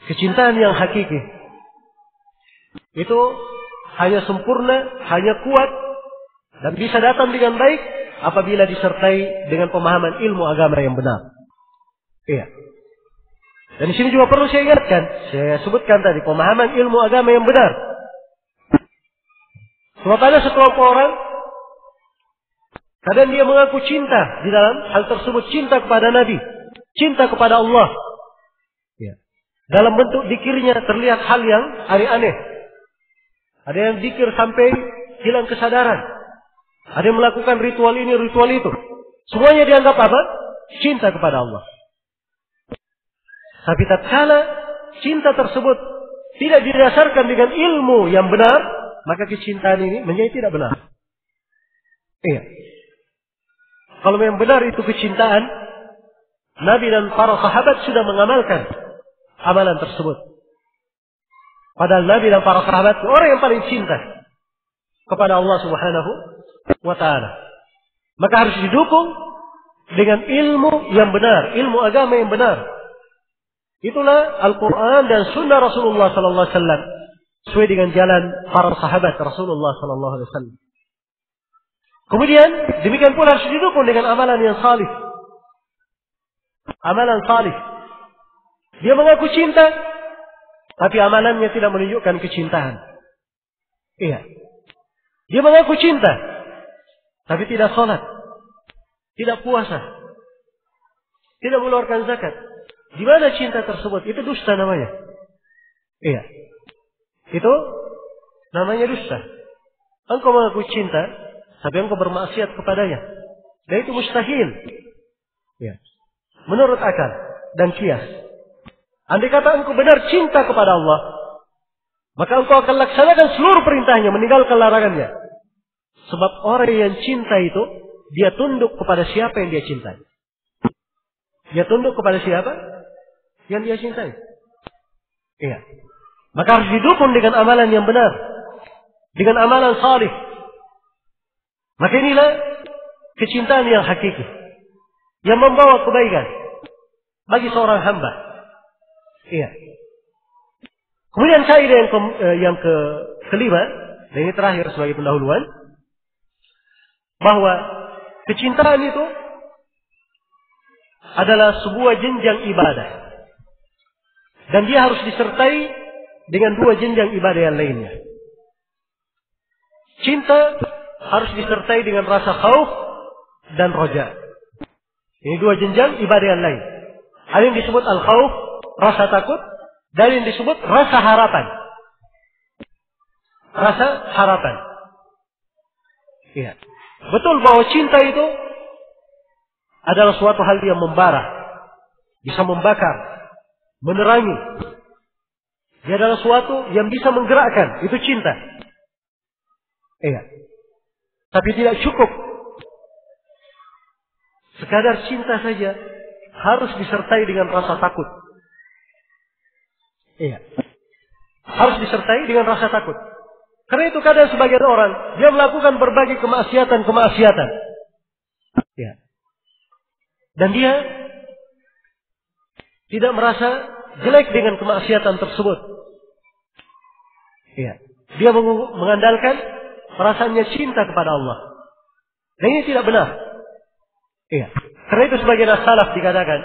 kecintaan yang hakiki itu hanya sempurna, hanya kuat, dan bisa datang dengan baik apabila disertai dengan pemahaman ilmu agama yang benar. Iya. Dan di sini juga perlu saya ingatkan, saya sebutkan tadi, pemahaman ilmu agama yang benar. Sebab ada sekelompok orang, kadang dia mengaku cinta di dalam hal tersebut, cinta kepada Nabi, cinta kepada Allah. Ya. Dalam bentuk zikirnya terlihat hal yang aneh-aneh. Ada yang zikir sampai hilang kesadaran. Ada yang melakukan ritual ini, ritual itu. Semuanya dianggap apa? Cinta kepada Allah. Tapi tatkala cinta tersebut tidak didasarkan dengan ilmu yang benar, maka kecintaan ini menjadi tidak benar. Iya. Kalau yang benar itu kecintaan, Nabi dan para sahabat sudah mengamalkan amalan tersebut. Padahal Nabi dan para sahabat orang yang paling cinta kepada Allah Subhanahu wa ta'ala. Maka harus didukung dengan ilmu yang benar, ilmu agama yang benar. Itulah Al-Quran dan Sunnah Rasulullah Sallallahu Alaihi Wasallam sesuai dengan jalan para sahabat Rasulullah Sallallahu Alaihi Wasallam. Kemudian demikian pula harus didukung dengan amalan yang salih. Amalan salih. Dia mengaku cinta, tapi amalannya tidak menunjukkan kecintaan. Iya. Dia mengaku cinta, tapi tidak sholat, tidak puasa, tidak mengeluarkan zakat. Di mana cinta tersebut? Itu dusta namanya. Iya. Itu namanya dusta. Engkau mengaku cinta, tapi engkau bermaksiat kepadanya. Dan itu mustahil. Ya. Menurut akal dan kias. Andai kata engkau benar cinta kepada Allah, maka engkau akan laksanakan seluruh perintahnya, meninggalkan larangannya. Sebab orang yang cinta itu, dia tunduk kepada siapa yang dia cintai. Dia tunduk kepada siapa yang dia cintai. Iya. Maka harus didukung dengan amalan yang benar, dengan amalan salih. Maka inilah kecintaan yang hakiki, yang membawa kebaikan bagi seorang hamba. Iya. Kemudian kaidah yang kelima, dan ini terakhir sebagai pendahuluan, bahwa kecintaan itu adalah sebuah jenjang ibadah. Dan dia harus disertai dengan dua jenjang ibadah yang lainnya. Cinta harus disertai dengan rasa khauf dan roja. Ini dua jenjang ibadah yang lain. Ada yang disebut al-khauf, rasa takut, dan yang disebut rasa harapan. Rasa harapan. Iya. Betul bahwa cinta itu adalah suatu hal yang membara, bisa membakar, menerangi. Dia adalah suatu yang bisa menggerakkan. Itu cinta. Iya. Tapi tidak cukup sekadar cinta saja, harus disertai dengan rasa takut. Iya. Harus disertai dengan rasa takut. Karena itu kadang sebagian orang, dia melakukan berbagai kemaksiatan. Iya. Dan dia tidak merasa jelek dengan kemaksiatan tersebut. Iya. Dia mengandalkan perasaannya cinta kepada Allah. Dan ini tidak benar. Iya. Karena itu sebagian as-salaf dikatakan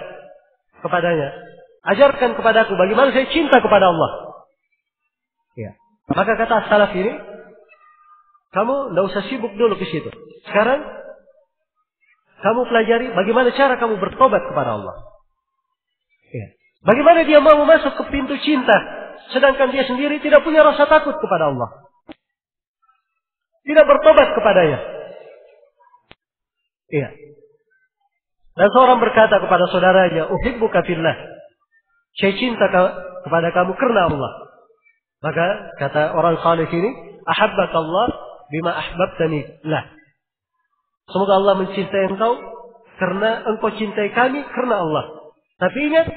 kepadanya, ajarkan kepadaku bagaimana saya cinta kepada Allah. Iya. Maka kata as-salaf ini, kamu tidak usah sibuk dulu ke situ. Sekarang kamu pelajari bagaimana cara kamu bertobat kepada Allah. Ya. Bagaimana dia mau masuk ke pintu cinta, sedangkan dia sendiri tidak punya rasa takut kepada Allah, tidak bertobat kepadanya. Iya. Dan seorang berkata kepada saudaranya, uhibbuka fillah, saya cinta kepada kamu karena Allah. Maka kata orang saleh ini, ahabbaka Allah bima ahbabtani lah. Semoga Allah mencintai engkau karena engkau cintai kami karena Allah. Tapi ingat,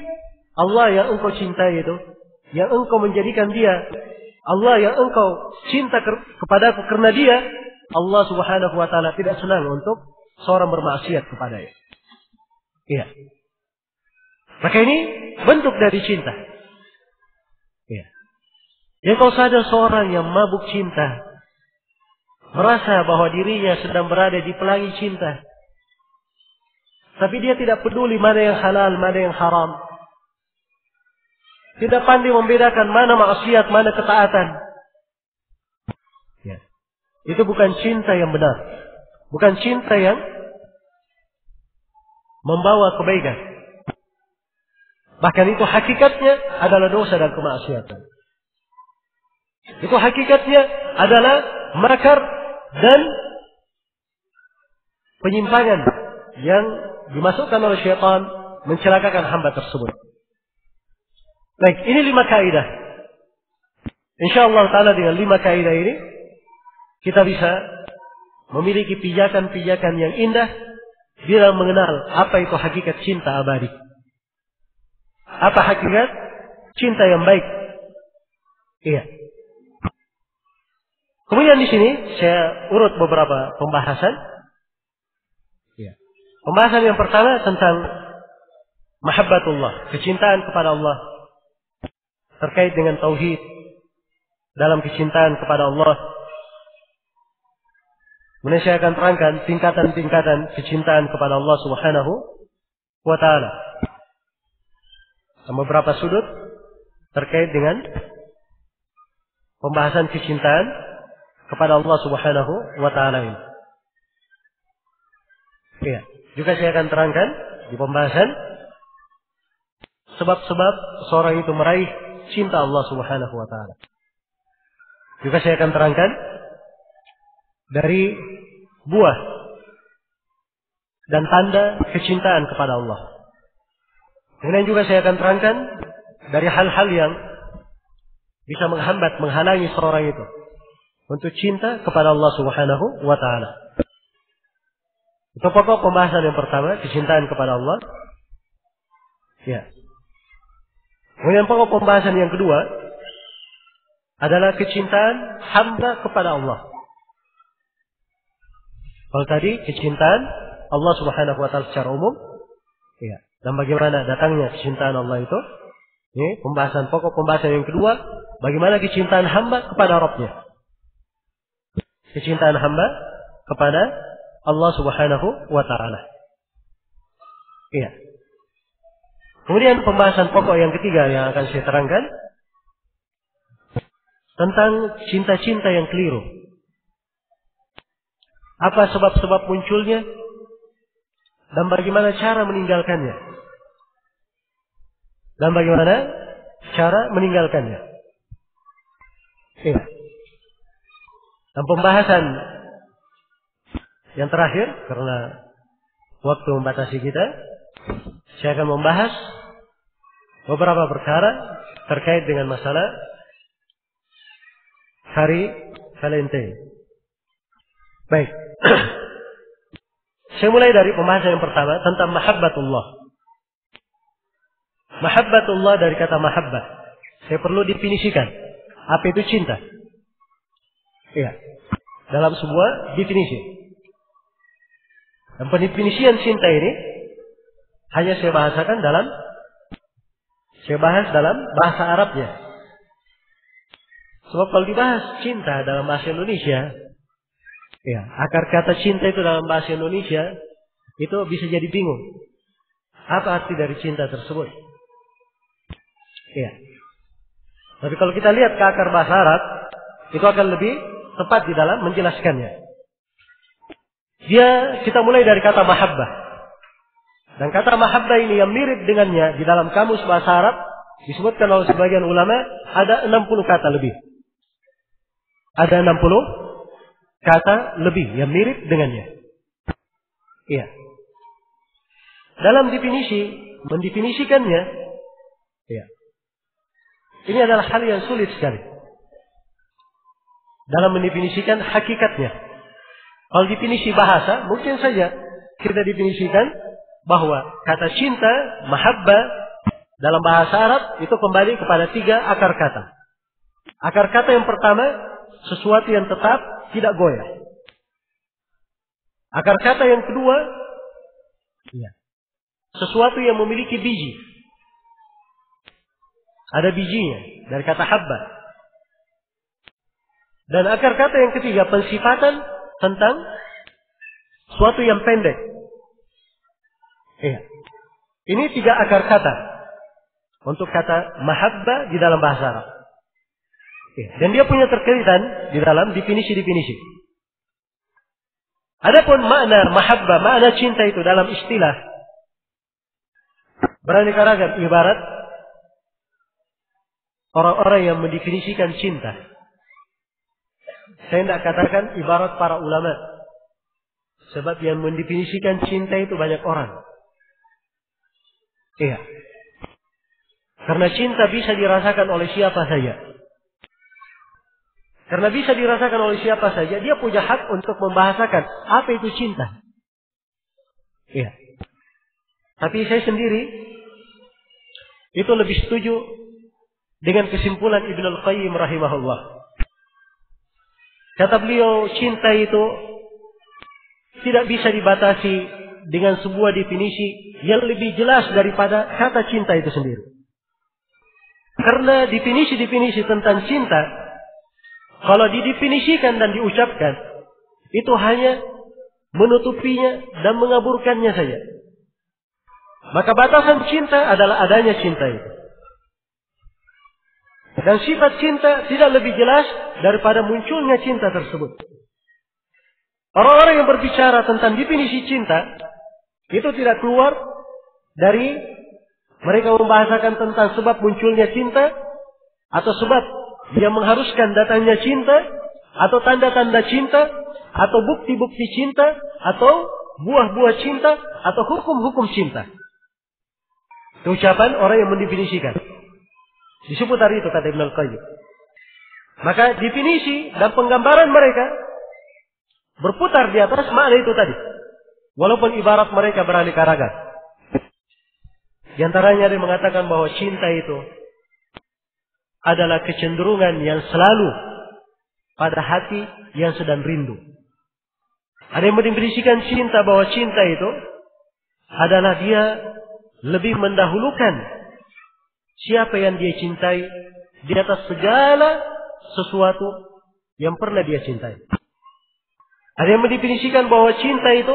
Allah yang engkau cintai itu, yang engkau menjadikan dia, Allah yang engkau cinta kepadaku karena dia, Allah Subhanahu wa ta'ala tidak senang untuk seorang bermaksiat kepadanya. Iya. Maka ini bentuk dari cinta. Iya. Ya kau sadar seorang yang mabuk cinta, merasa bahwa dirinya sedang berada di pelangi cinta. Tapi dia tidak peduli mana yang halal, mana yang haram. Tidak pandai membedakan mana maksiat, mana ketaatan. Ya. Itu bukan cinta yang benar. Bukan cinta yang membawa kebaikan. Bahkan itu hakikatnya adalah dosa dan kemaksiatan. Itu hakikatnya adalah makar dan penyimpangan yang dimasukkan oleh syaitan mencelakakan hamba tersebut. Baik, ini 5 kaidah. InsyaAllah ta'ala dengan 5 kaidah ini kita bisa memiliki pijakan-pijakan yang indah bila mengenal apa itu hakikat cinta abadi. Apa hakikat cinta yang baik? Iya. Kemudian di sini saya urut beberapa pembahasan. Iya. Pembahasan yang pertama tentang mahabbatullah, kecintaan kepada Allah terkait dengan tauhid dalam kecintaan kepada Allah. Kemudian saya akan terangkan tingkatan-tingkatan kecintaan kepada Allah Subhanahu wa taala. Beberapa sudut terkait dengan pembahasan kecintaan kepada Allah Subhanahu wa taala ini. Iya, juga saya akan terangkan di pembahasan sebab-sebab seorang itu meraih cinta Allah Subhanahu wa taala. Juga saya akan terangkan dari buah dan tanda kecintaan kepada Allah. Kemudian juga saya akan terangkan dari hal-hal yang bisa menghambat, menghalangi seorang itu untuk cinta kepada Allah Subhanahu wa taala. Itu pokok pembahasan yang pertama, kecintaan kepada Allah. Ya. Kemudian pokok pembahasan yang kedua adalah kecintaan hamba kepada Allah. Kalau tadi kecintaan Allah Subhanahu wa taala secara umum, ya. Dan bagaimana datangnya kecintaan Allah itu? Ini pembahasan pokok pembahasan yang kedua, bagaimana kecintaan hamba kepada Rabb-nya. Kecintaan hamba kepada Allah Subhanahu wa taala. Iya. Kemudian pembahasan pokok yang ketiga yang akan saya terangkan tentang cinta-cinta yang keliru. Apa sebab-sebab munculnya dan bagaimana cara meninggalkannya. Dan bagaimana cara meninggalkannya. Iya. Dan pembahasan yang terakhir, karena waktu membatasi kita, saya akan membahas beberapa perkara terkait dengan masalah hari Valentine. Baik. Saya mulai dari pembahasan yang pertama tentang mahabbatullah. Mahabbatullah dari kata mahabbah. Saya perlu definisikan. Apa itu cinta? Iya. Dalam sebuah definisi. Dan pendefinisian cinta ini hanya saya bahas dalam bahasa Arabnya. Sebab kalau dibahas cinta dalam bahasa Indonesia, ya, akar kata cinta itu dalam bahasa Indonesia itu bisa jadi bingung. Apa arti dari cinta tersebut? Ya. Tapi kalau kita lihat ke akar bahasa Arab, itu akan lebih tepat di dalam menjelaskannya. Kita mulai dari kata mahabbah. Dan kata mahabbah ini yang mirip dengannya di dalam kamus bahasa Arab disebutkan oleh sebagian ulama ada 60 kata lebih. Ada 60 kata lebih yang mirip dengannya. Iya. Dalam mendefinisikannya, iya. Ini adalah hal yang sulit sekali. Dalam mendefinisikan hakikatnya. Kalau definisi bahasa, mungkin saja kita definisikan bahwa kata cinta, mahabbah, dalam bahasa Arab itu kembali kepada 3 akar kata. Akar kata yang pertama, sesuatu yang tetap, tidak goyah. Akar kata yang kedua, ya, sesuatu yang memiliki biji. Ada bijinya, dari kata habba. Dan akar kata yang ketiga, pensifatan tentang suatu yang pendek. Iya. Ini 3 akar kata untuk kata mahabbah di dalam bahasa Arab. Iya. Dan dia punya terkaitan di dalam definisi-definisi. Adapun makna mahabbah, makna cinta itu dalam istilah beraneka ragam, ibarat orang-orang yang mendefinisikan cinta. Saya tidak katakan ibarat para ulama. Sebab yang mendefinisikan cinta itu banyak orang. Iya. Karena cinta bisa dirasakan oleh siapa saja. Karena bisa dirasakan oleh siapa saja, dia punya hak untuk membahasakan apa itu cinta. Iya. Tapi saya sendiri itu lebih setuju dengan kesimpulan Ibnu Al-Qayyim rahimahullah. Kata beliau, cinta itu tidak bisa dibatasi dengan sebuah definisi yang lebih jelas daripada kata cinta itu sendiri. Karena definisi-definisi tentang cinta, kalau didefinisikan dan diucapkan, itu hanya menutupinya dan mengaburkannya saja. Maka batasan cinta adalah adanya cinta itu. Dan sifat cinta tidak lebih jelas daripada munculnya cinta tersebut. Orang-orang yang berbicara tentang definisi cinta, itu tidak keluar dari mereka membahasakan tentang sebab munculnya cinta, atau sebab yang mengharuskan datangnya cinta, atau tanda-tanda cinta, atau bukti-bukti cinta, atau buah-buah cinta, atau hukum-hukum cinta. Itu ucapan orang yang mendefinisikan. Disebut hari itu kata Ibnu Al-Qayyim. Maka definisi dan penggambaran mereka berputar di atas makna itu tadi. Walaupun ibarat mereka beraneka ragam. Di antaranya ada yang mengatakan bahwa cinta itu adalah kecenderungan yang selalu pada hati yang sedang rindu. Ada yang mendefinisikan cinta bahwa cinta itu adalah dia lebih mendahulukan siapa yang dia cintai di atas segala sesuatu yang pernah dia cintai. Ada yang mendefinisikan bahwa cinta itu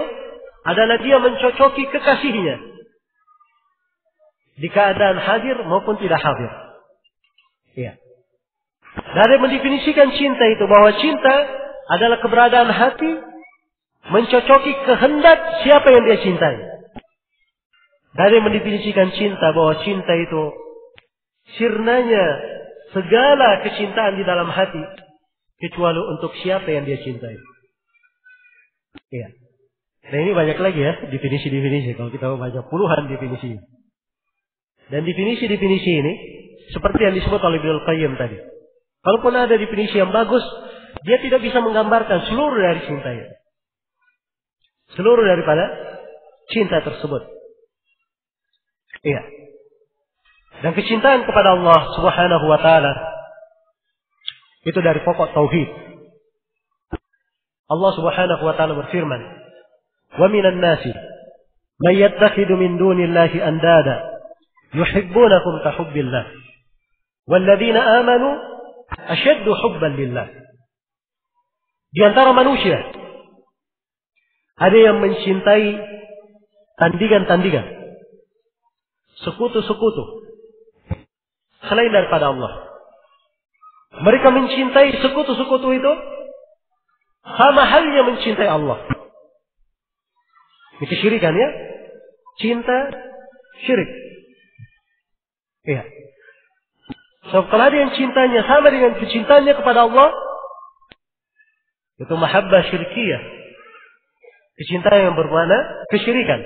adalah dia mencocoki kekasihnya di keadaan hadir maupun tidak hadir. Iya. Dan ada yang mendefinisikan cinta itu bahwa cinta adalah keberadaan hati mencocoki kehendak siapa yang dia cintai. Dan ada yang mendefinisikan cinta bahwa cinta itu sirnanya segala kecintaan di dalam hati kecuali untuk siapa yang dia cintai. Iya. Nah ini banyak lagi ya definisi-definisi. Kalau kita baca puluhan definisi. Dan definisi-definisi ini seperti yang disebut oleh Ibnu Al-Qayyim tadi. Kalaupun ada definisi yang bagus, dia tidak bisa menggambarkan seluruh dari cinta itu. Seluruh daripada cinta tersebut. Iya. Dan kecintaan kepada Allah Subhanahu wa taala itu dari pokok tauhid. Allah Subhanahu wa taala berfirman, "Wa minan nasi may yattakhidhu min dunillahi andada yuhibbunakum ka hubbillah. Walladzina amanu ashaddu hubban lillah." Di antara manusia ada yang mencintai tandingan-tandingan, sekutu-sekutu selain daripada Allah. Mereka mencintai sekutu-sekutu itu sama halnya mencintai Allah. Itu kesyirikan ya. Cinta syirik. Iya. So, kalau ada yang cintanya sama dengan kecintaannya kepada Allah, itu mahabbah syirkiyah. Kecintaan yang bermakna kesyirikan.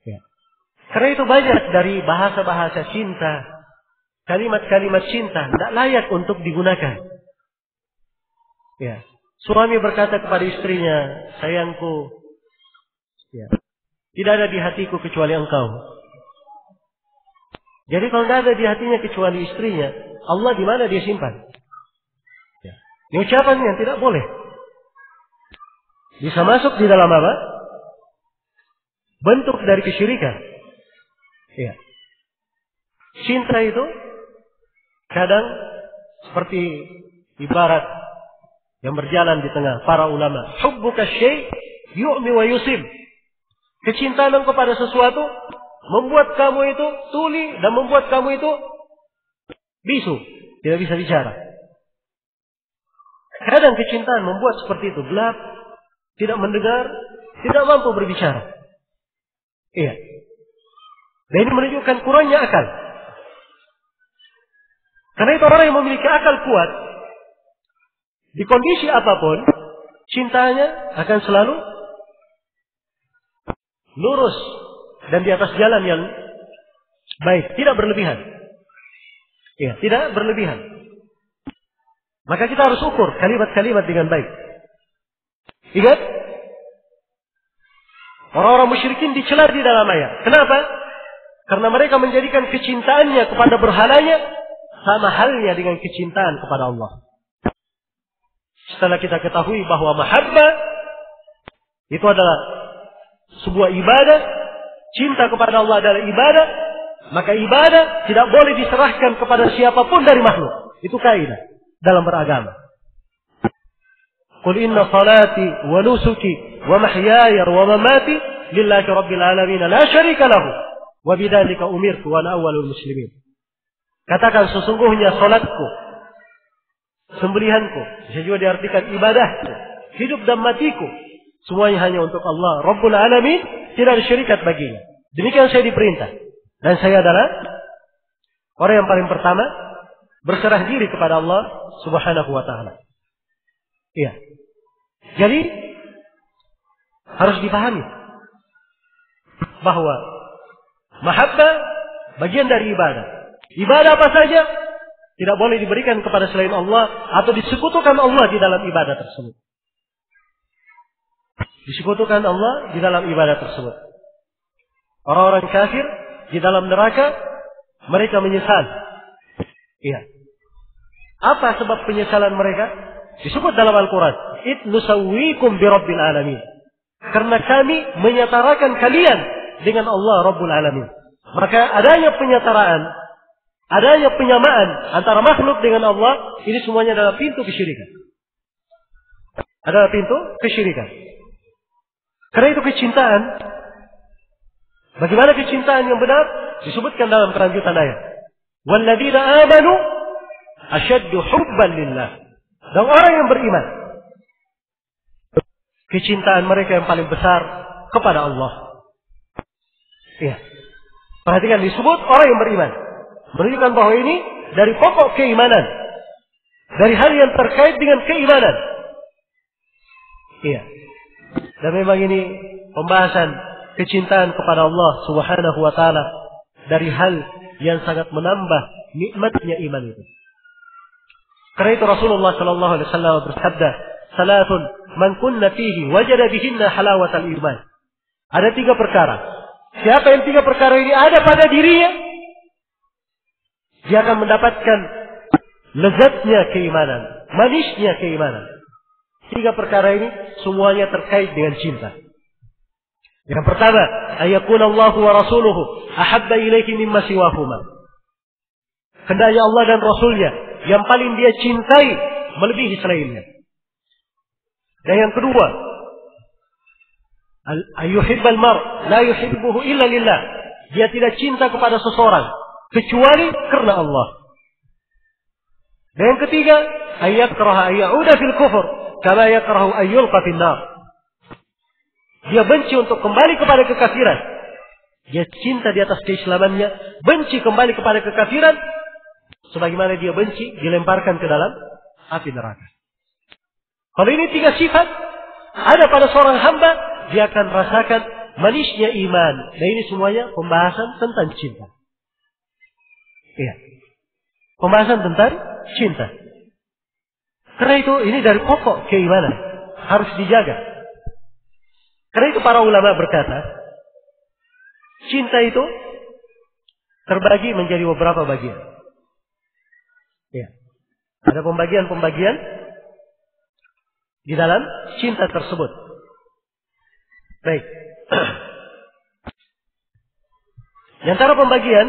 Ya. Karena itu banyak dari bahasa-bahasa cinta, kalimat-kalimat cinta tidak layak untuk digunakan. Ya. Suami berkata kepada istrinya, sayangku, ya, tidak ada di hatiku kecuali engkau. Jadi kalau tidak ada di hatinya kecuali istrinya, Allah di mana dia simpan? Ya. Ini ucapan yang tidak boleh. Bisa masuk di dalam apa? Bentuk dari kesyirikan. Ya. Cinta itu kadang seperti ibarat yang berjalan di tengah para ulama. Hubbuka syai' yu'mi wa yusib. Kecintaan kepada sesuatu membuat kamu itu tuli dan membuat kamu itu bisu, tidak bisa bicara. Kadang kecintaan membuat seperti itu, gelap, tidak mendengar, tidak mampu berbicara. Iya. Dan ini menunjukkan kurangnya akal. Karena itu orang yang memiliki akal kuat, di kondisi apapun, cintanya akan selalu lurus dan di atas jalan yang baik, tidak berlebihan. Ya, tidak berlebihan. Maka kita harus ukur kalimat-kalimat dengan baik. Ingat, orang-orang musyrikin dicela di dalam ayat. Kenapa? Karena mereka menjadikan kecintaannya kepada berhalanya sama halnya dengan kecintaan kepada Allah. Setelah kita ketahui bahwa mahabbah itu adalah sebuah ibadah, cinta kepada Allah adalah ibadah, maka ibadah tidak boleh diserahkan kepada siapapun dari makhluk. Itu kaidah dalam beragama. Qul inna salati wa nusuki wa mahyaya wa mamati lillahi rabbil alamin la syarika lahu wa bidzalika umirtu wa ana awwalul muslimin. Katakan sesungguhnya salatku, sembelihanku, bisa juga diartikan ibadahku, hidup dan matiku, semuanya hanya untuk Allah Rabbul Alamin, tidak ada syirikat baginya. Demikian saya diperintah. Dan saya adalah orang yang paling pertama berserah diri kepada Allah Subhanahu wa taala. Iya. Jadi harus dipahami bahwa mahabbah bagian dari ibadah. Ibadah apa saja tidak boleh diberikan kepada selain Allah atau disekutukan Allah di dalam ibadah tersebut. Disekutukan Allah di dalam ibadah tersebut. Orang-orang kafir di dalam neraka mereka menyesal. Iya. Apa sebab penyesalan mereka? Disebut dalam Al-Quran, "Itnusawwikum birabbil alamin." Karena kami menyetarakan kalian dengan Allah Rabbul Alamin. Maka adanya penyetaraan, adanya penyamaan antara makhluk dengan Allah, ini semuanya adalah pintu kesyirikan. Adalah pintu kesyirikan. Karena itu kecintaan, bagaimana kecintaan yang benar? Disebutkan dalam kelanjutan ayat. Walladzina amanu asyaddu hubban lillah. Dan orang yang beriman, kecintaan mereka yang paling besar kepada Allah. Iya. Perhatikan, disebut orang yang beriman. Menunjukkan bahwa ini dari pokok keimanan. Dari hal yang terkait dengan keimanan. Iya. Dan memang ini pembahasan kecintaan kepada Allah Subhanahu wa taala dari hal yang sangat menambah nikmatnya iman itu. Karena itu Rasulullah sallallahu alaihi wasallam bersabda, "Salatun man kunna fihi wajada bihinna halawatal iman." Ada 3 perkara. Siapa yang 3 perkara ini ada pada dirinya, dia akan mendapatkan lezatnya keimanan, manisnya keimanan. 3 perkara ini semuanya terkait dengan cinta. Yang pertama, ayakunallahu wa rasuluhu ahabba ilaihi mimma siwahuma. Hendaknya Allah dan Rasulnya yang paling dia cintai melebihi selainnya. Dan yang kedua, ayyuhibbal mar la yuhibbuhu illa lillah. Dia tidak cinta kepada seseorang kecuali karena Allah. Dan yang ketiga, ayyakraha ayyauda fil kufur kama yakrahu ayyulqa fin nar. Dia benci untuk kembali kepada kekafiran. Dia cinta di atas keislamannya, benci kembali kepada kekafiran sebagaimana dia benci dilemparkan ke dalam api neraka. Kalau ini 3 sifat ada pada seorang hamba, dia akan rasakan manisnya iman. Dan ini semuanya pembahasan tentang cinta. Iya. Pembahasan tentang cinta. Karena itu ini dari pokok keimanan, harus dijaga. Karena itu para ulama berkata, cinta itu terbagi menjadi beberapa bagian. Ya. Ada pembagian-pembagian di dalam cinta tersebut. Baik. Di antara pembagian,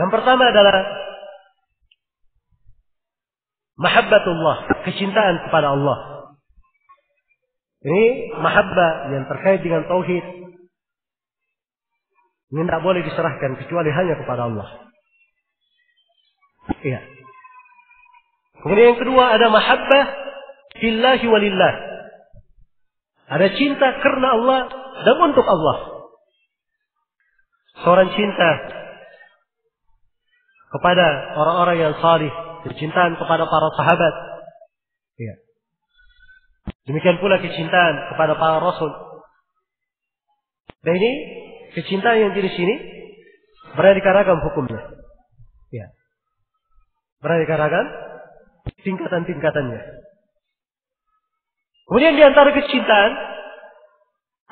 yang pertama adalah mahabbatullah, kecintaan kepada Allah. Ini mahabbah yang terkait dengan tauhid. Ini tidak boleh diserahkan kecuali hanya kepada Allah. Iya. Kemudian yang kedua ada mahabbah fillahi walillah. Ada cinta karena Allah dan untuk Allah. Seorang cinta kepada orang-orang yang salih, kecintaan kepada para sahabat. Iya. Demikian pula kecintaan kepada para rasul. Dan ini kecintaan yang di sini beraneka ragam hukumnya. Ya. Beraneka ragam tingkatan-tingkatannya. Kemudian di antara kecintaan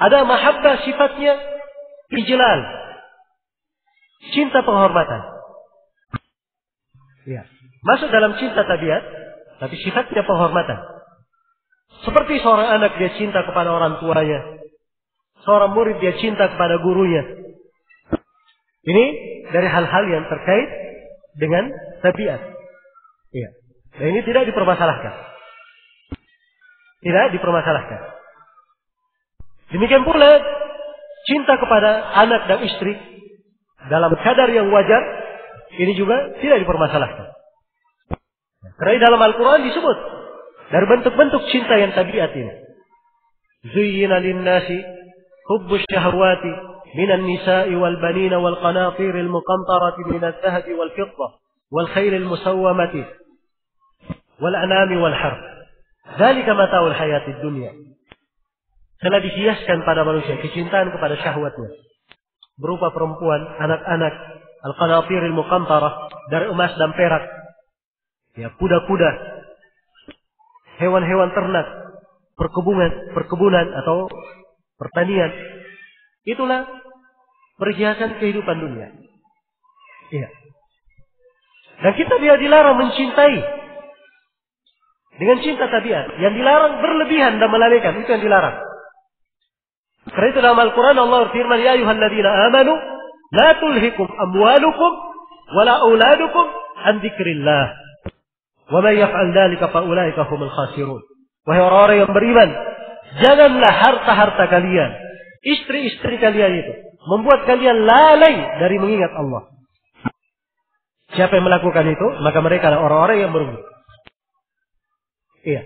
ada mahabbah sifatnya ijlal. Cinta penghormatan. Ya. Masuk dalam cinta tabiat, tapi sifatnya penghormatan. Seperti seorang anak dia cinta kepada orang tuanya. Seorang murid dia cinta kepada gurunya. Ini dari hal-hal yang terkait dengan tabiat. Ya. Dan ini tidak dipermasalahkan. Tidak dipermasalahkan. Demikian pula cinta kepada anak dan istri dalam kadar yang wajar, ini juga tidak dipermasalahkan. Karena dalam Al-Quran disebut dari bentuk-bentuk cinta yang tabiat ini. Zuyyina lin-nasi hubbus syahwati minan nisa'i wal banina wal qanatiril muqantarati minadh dhahabi wal fiddah wal khairil musawwamati wal anami wal harth. Dzalika mata'ul hayatid dunya. Telah dihiaskan pada manusia kecintaan kepada syahwatnya berupa perempuan, anak-anak, al-qanatiril muqantarah dari emas dan perak. Ya, kuda-kuda, hewan-hewan ternak, perkebunan atau pertanian. Itulah perhiasan kehidupan dunia. Iya. Dan kita dilarang mencintai dengan cinta tabiat. Yang dilarang berlebihan dan melalaikan. Itu yang dilarang. Karena itu dalam Al-Quran Allah berfirman, Ya ayyuhalladzina amanu, la tulhikum amwalukum, wala auladukum an dzikrillah. Wa may yaf'al dzalika fa ulaika humul khasirun. Wahai orang-orang yang beriman, janganlah harta-harta kalian, istri-istri kalian itu membuat kalian lalai dari mengingat Allah. Siapa yang melakukan itu, maka mereka adalah orang-orang yang merugi. Iya.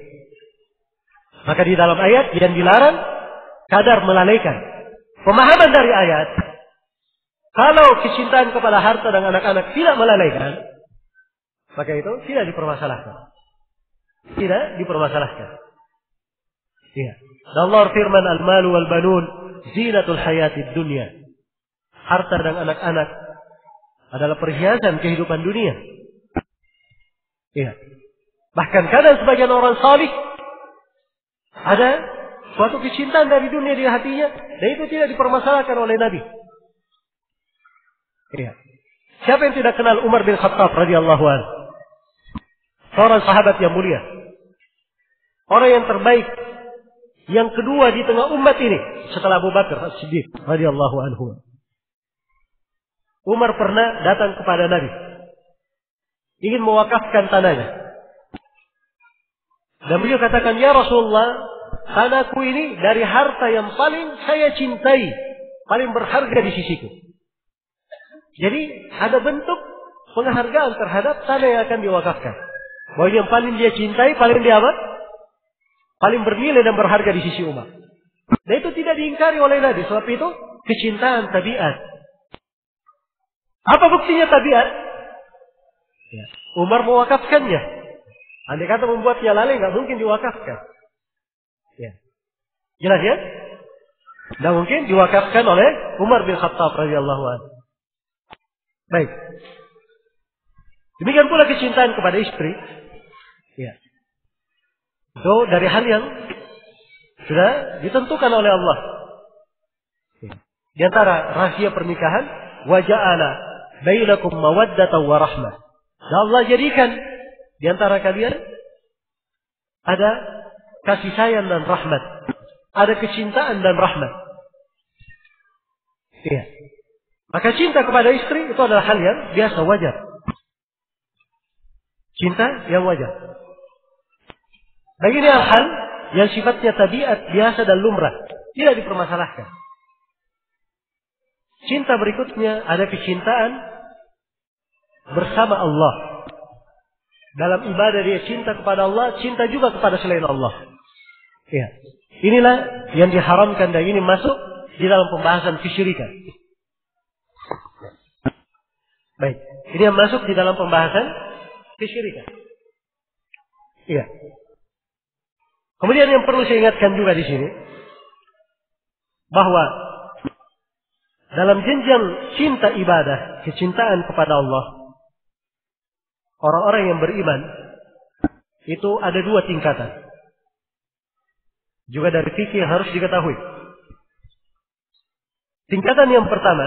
Maka di dalam ayat yang dilarang kadar melalaikan. Pemahaman dari ayat, kalau kecintaan kepada harta dan anak-anak tidak melalaikan, maka itu tidak dipermasalahkan. Tidak dipermasalahkan. Iya. Dan Allah firman, Al-malu wal banun zinatul hayatid dunya. Harta dan anak-anak adalah perhiasan kehidupan dunia. Iya. Bahkan kadang sebagian orang salih ada suatu kecintaan dari dunia di hatinya, dan itu tidak dipermasalahkan oleh Nabi. Iya. Siapa yang tidak kenal Umar bin Khattab radhiyallahu anhu? Seorang sahabat yang mulia. Orang yang terbaik. Yang kedua di tengah umat ini setelah Abu Bakar As-Siddiq radhiyallahu anhu. Umar pernah datang kepada Nabi. Ingin mewakafkan tanahnya. Dan beliau katakan, Ya Rasulullah, tanahku ini dari harta yang paling saya cintai, paling berharga di sisiku. Jadi ada bentuk penghargaan terhadap tanah yang akan diwakafkan. Bahwa yang paling dia cintai, paling dia apa? Paling bernilai dan berharga di sisi umat. Dan itu tidak diingkari oleh Nabi. Sebab itu kecintaan tabiat. Apa buktinya tabiat? Ya. Umar mewakafkannya. Andai kata membuatnya lalai, nggak mungkin diwakafkan. Ya. Jelas ya? Nggak mungkin diwakafkan oleh Umar bin Khattab radhiyallahu anhu. Baik. Demikian pula kecintaan kepada istri. Ya. Itu dari hal yang sudah ditentukan oleh Allah. Ya. Di antara rahasia pernikahan, wa ja'ala bainakum mawaddatan wa rahmah. Dan Allah jadikan di antara kalian ada kasih sayang dan rahmat. Ada kecintaan dan rahmat. Iya. Maka cinta kepada istri itu adalah hal yang biasa, wajar. Cinta yang wajar. Dan ini hal yang sifatnya tabiat, biasa dan lumrah. Tidak dipermasalahkan. Cinta berikutnya ada kecintaan bersama Allah. Dalam ibadah dia cinta kepada Allah, cinta juga kepada selain Allah. Ya. Inilah yang diharamkan dan ini masuk di dalam pembahasan kesyirikan. Baik, ini yang masuk di dalam pembahasan kesyirikan. Iya. Kemudian yang perlu saya ingatkan juga di sini bahwa dalam jenjang cinta ibadah, kecintaan kepada Allah, orang-orang yang beriman itu ada dua tingkatan. Juga dari fikih yang harus diketahui. Tingkatan yang pertama,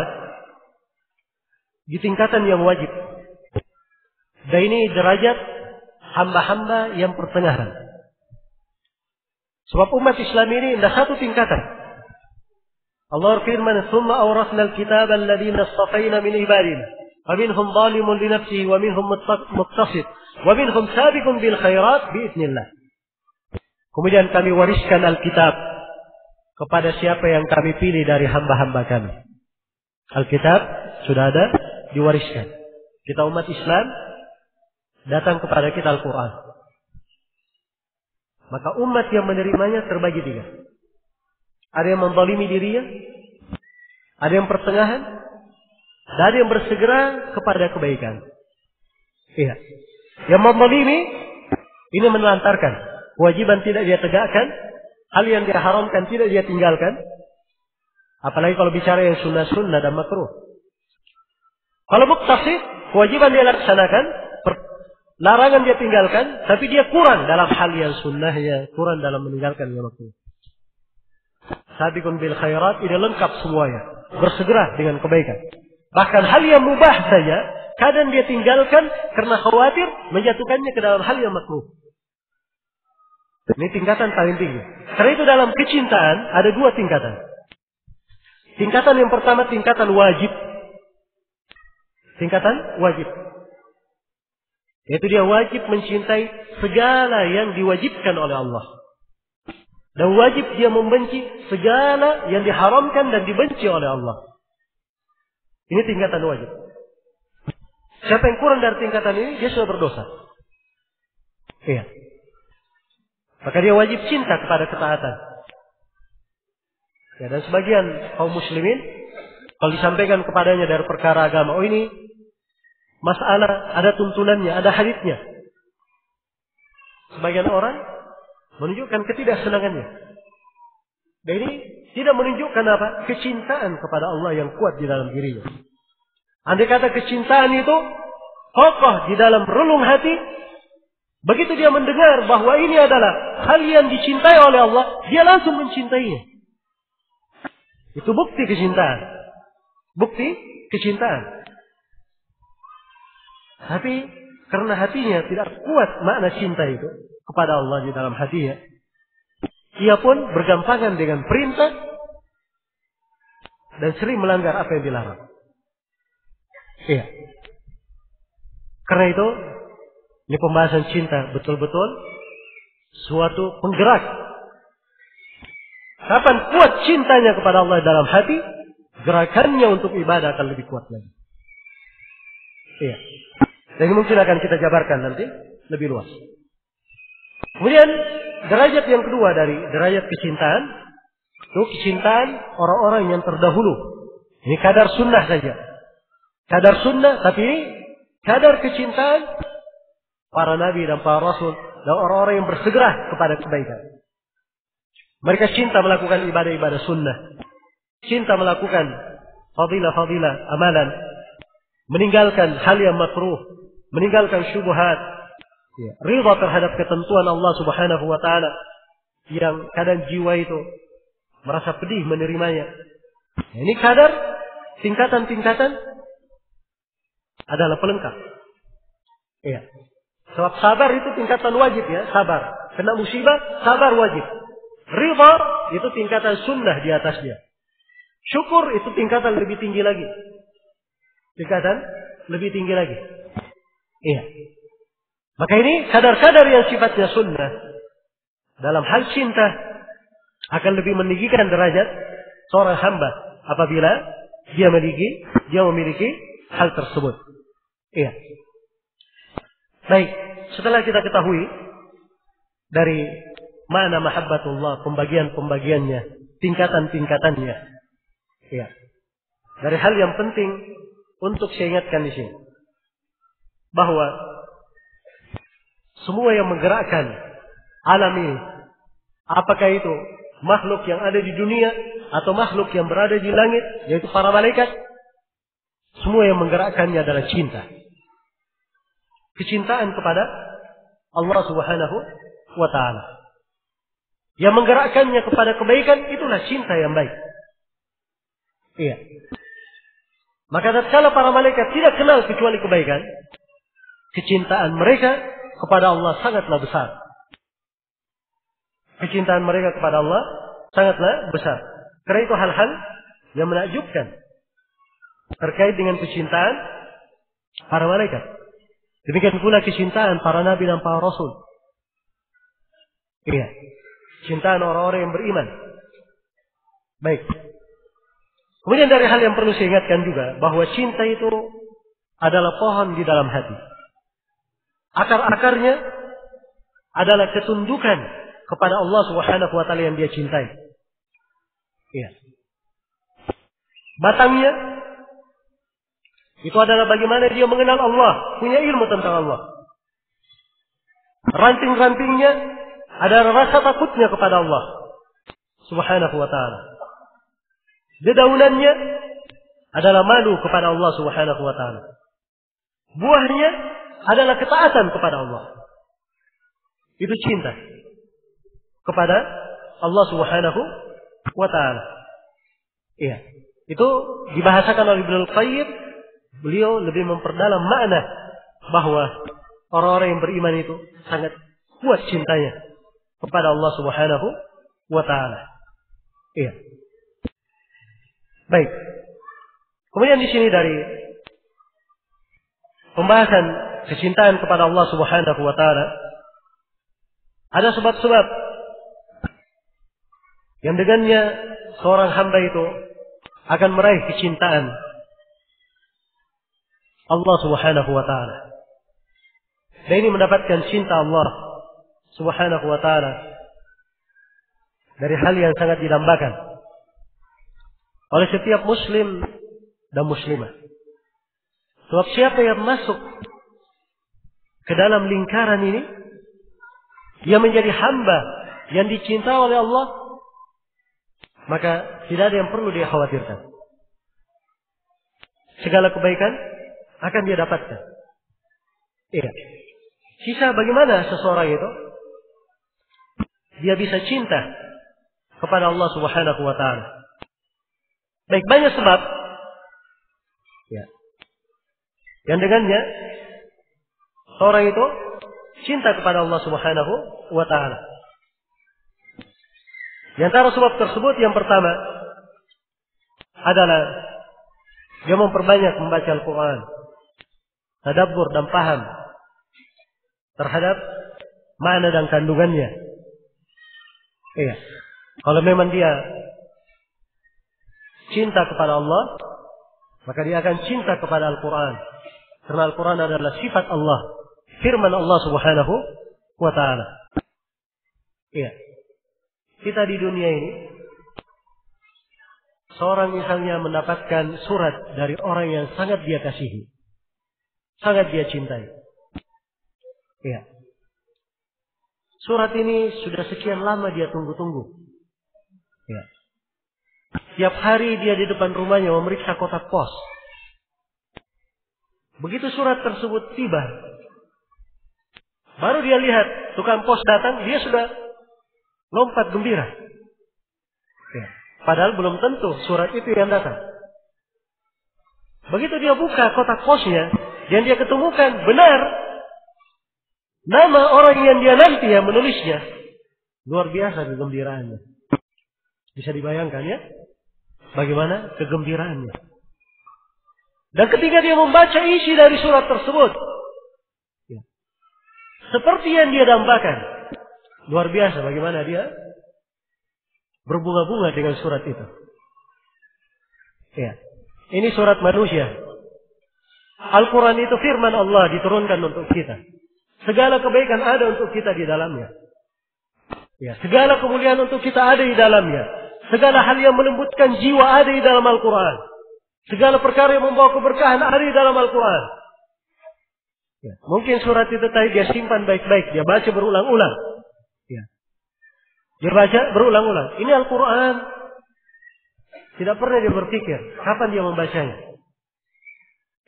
di tingkatan yang wajib. Dan ini derajat hamba-hamba yang pertengahan. Sebab umat Islam ini ada satu tingkatan. Allah firman, "Tsumma awrasna al-kitaba alladziina istafayna min ibadina, wa minhum zalimun li nafsihi wa minhum muqtasid, wa minhum sabiqun bil khairat bi idznillah." Kemudian kami wariskan Alkitab kepada siapa yang kami pilih dari hamba-hamba kami. Alkitab sudah ada, diwariskan. Kita umat Islam datang kepada kita Al-Quran. Maka umat yang menerimanya terbagi tiga. Ada yang menzalimi dirinya, ada yang pertengahan, dan ada yang bersegera kepada kebaikan. Iya. Yang menzalimi ini menelantarkan. Kewajiban tidak dia tegakkan, hal yang dia haramkan tidak dia tinggalkan. Apalagi kalau bicara yang sunnah-sunnah dan makruh. Kalau muqtasid, kewajiban dia laksanakan, larangan dia tinggalkan, tapi dia kurang dalam hal yang sunnahnya, kurang dalam meninggalkan yang makruh. Sabiqun bil khairat, ini lengkap semuanya, bersegera dengan kebaikan. Bahkan hal yang mubah saja, kadang dia tinggalkan karena khawatir menjatuhkannya ke dalam hal yang makruh. Ini tingkatan paling tinggi. Karena itu dalam kecintaan ada dua tingkatan. Tingkatan yang pertama tingkatan wajib. Tingkatan wajib. Yaitu dia wajib mencintai segala yang diwajibkan oleh Allah. Dan wajib dia membenci segala yang diharamkan dan dibenci oleh Allah. Ini tingkatan wajib. Siapa yang kurang dari tingkatan ini, dia sudah berdosa. Iya. Maka dia wajib cinta kepada ketaatan. Ya, dan sebagian kaum muslimin, kalau disampaikan kepadanya dari perkara agama, oh ini masalah, ada tuntunannya, ada haditsnya. Sebagian orang menunjukkan ketidaksenangannya. Dan ini tidak menunjukkan apa? Kecintaan kepada Allah yang kuat di dalam dirinya. Andai kata kecintaan itu kokoh di dalam relung hati, begitu dia mendengar bahwa ini adalah hal yang dicintai oleh Allah, dia langsung mencintainya. Itu bukti kecintaan. Bukti kecintaan. Tapi karena hatinya tidak kuat makna cinta itu kepada Allah di dalam hatinya, ia pun bergampangan dengan perintah dan sering melanggar apa yang dilarang. Iya. Karena itu, ini pembahasan cinta betul-betul suatu penggerak. Kapan kuat cintanya kepada Allah dalam hati, gerakannya untuk ibadah akan lebih kuat lagi. Iya. Dan ini mungkin akan kita jabarkan nanti lebih luas. Kemudian derajat yang kedua dari derajat kecintaan, itu kecintaan orang-orang yang terdahulu. Ini kadar sunnah saja. Kadar sunnah, tapi ini kadar kecintaan para nabi dan para rasul dan orang-orang yang bersegera kepada kebaikan. Mereka cinta melakukan ibadah-ibadah sunnah. Cinta melakukan fadilah-fadilah amalan. Meninggalkan hal yang makruh. Meninggalkan syubhat. Ya, ridha terhadap ketentuan Allah Subhanahu wa ta'ala. Yang kadang jiwa itu merasa pedih menerimanya. Ini kadar tingkatan-tingkatan adalah pelengkap. Iya. Sebab sabar itu tingkatan wajib ya, sabar. Kena musibah, sabar wajib. Ridha itu tingkatan sunnah di atasnya. Syukur itu tingkatan lebih tinggi lagi. Tingkatan lebih tinggi lagi. Iya. Maka ini kadar-kadar yang sifatnya sunnah dalam hal cinta akan lebih meninggikan derajat seorang hamba apabila dia memiliki hal tersebut. Iya. Baik, setelah kita ketahui dari makna mahabbatullah, pembagian-pembagiannya, tingkatan-tingkatannya. Iya. Dari hal yang penting untuk saya ingatkan di sini bahwa semua yang menggerakkan alam ini, apakah itu makhluk yang ada di dunia atau makhluk yang berada di langit, yaitu para malaikat, semua yang menggerakkannya adalah cinta. Kecintaan kepada Allah Subhanahu wa ta'ala. Yang menggerakkannya kepada kebaikan, itulah cinta yang baik. Iya. Maka tatkala para malaikat tidak kenal kecuali kebaikan, kecintaan mereka kepada Allah sangatlah besar. Kecintaan mereka kepada Allah sangatlah besar. Karena itu hal-hal yang menakjubkan terkait dengan kecintaan para malaikat. Demikian pula kecintaan para nabi dan para rasul. Iya. Kecintaan orang-orang yang beriman. Baik. Kemudian dari hal yang perlu saya ingatkan juga, bahwa cinta itu adalah pohon di dalam hati. Akar-akarnya adalah ketundukan kepada Allah Subhanahu wa ta'ala yang dia cintai. Iya. Batangnya itu adalah bagaimana dia mengenal Allah, punya ilmu tentang Allah. Ranting-rantingnya adalah rasa takutnya kepada Allah Subhanahu wa ta'ala. Dedaunannya adalah malu kepada Allah Subhanahu wa ta'ala. Buahnya adalah ketaatan kepada Allah. Itu cinta kepada Allah Subhanahu wa ta'ala. Iya. Itu dibahasakan oleh Ibnu Qayyim. Beliau lebih memperdalam makna bahwa orang-orang yang beriman itu sangat kuat cintanya kepada Allah Subhanahu wa ta'ala. Iya. Baik. Kemudian di sini dari pembahasan kecintaan kepada Allah Subhanahu wa ta'ala, ada sebab-sebab yang dengannya seorang hamba itu akan meraih kecintaan Allah Subhanahu wa ta'ala. Dan ini mendapatkan cinta Allah Subhanahu wa ta'ala dari hal yang sangat didambakan oleh setiap muslim dan muslimah. Sebab siapa yang masuk ke dalam lingkaran ini, dia menjadi hamba yang dicintai oleh Allah, maka tidak ada yang perlu dia khawatirkan. Segala kebaikan akan dia dapatkan. Iya. Sisa bagaimana seseorang itu dia bisa cinta kepada Allah Subhanahu wa ta'ala. Baik, banyak sebab ya, yang dengannya seorang itu cinta kepada Allah Subhanahu wa ta'ala. Di antara sebab tersebut yang pertama adalah dia memperbanyak membaca Al-Quran, tadabbur dan paham terhadap makna dan kandungannya. Iya. Kalau memang dia cinta kepada Allah, maka dia akan cinta kepada Al-Quran. Karena Al-Quran adalah sifat Allah, firman Allah Subhanahu wa ta'ala. Iya. Kita di dunia ini, seorang misalnya mendapatkan surat dari orang yang sangat dia kasihi, sangat dia cintai. Iya. Surat ini sudah sekian lama dia tunggu-tunggu. Iya. Tiap hari dia di depan rumahnya memeriksa kotak pos. Begitu surat tersebut tiba, baru dia lihat tukang pos datang, dia sudah lompat gembira. Ya. Padahal belum tentu surat itu yang datang. Begitu dia buka kotak posnya, yang dia ketemukan benar nama orang yang dia nanti yang menulisnya. Luar biasa kegembiraannya. Bisa dibayangkan ya, bagaimana kegembiraannya. Dan ketika dia membaca isi dari surat tersebut, ya, seperti yang dia dambakan, Luar biasa bagaimana dia berbunga-bunga dengan surat itu. Ya. Ini surat manusia. Al-Quran itu firman Allah diturunkan untuk kita. Segala kebaikan ada untuk kita di dalamnya. Ya, segala kemuliaan untuk kita ada di dalamnya. Segala hal yang melembutkan jiwa ada di dalam Al-Quran. Segala perkara yang membawa keberkahan ada di dalam Al-Quran. Ya, mungkin surat itu tadi dia simpan baik-baik, dia baca berulang-ulang. Ya. Dia baca berulang-ulang. Ini Al-Quran. Tidak pernah dia berpikir kapan dia membacanya,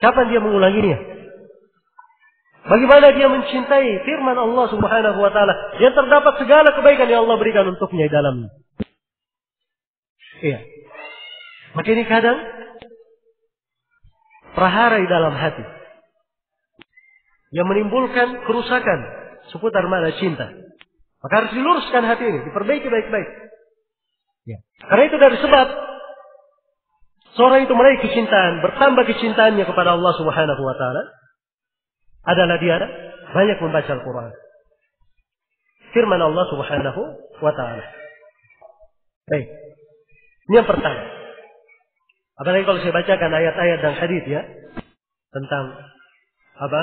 kapan dia mengulanginya. Bagaimana dia mencintai firman Allah Subhanahu wa taala yang terdapat segala kebaikan yang Allah berikan untuknya di dalamnya. Iya. Maka ini kadang prahara di dalam hati yang menimbulkan kerusakan seputar makna cinta. Maka harus diluruskan hati ini, diperbaiki baik-baik. Ya. Karena itu dari sebab seorang itu meraih kecintaan, bertambah kecintaannya kepada Allah Subhanahu wa taala adalah dia banyak membaca Al-Quran. Firman Allah Subhanahu wa ta'ala. Baik. Ini yang pertama. Apalagi kalau saya bacakan ayat-ayat dan hadis ya. Tentang apa?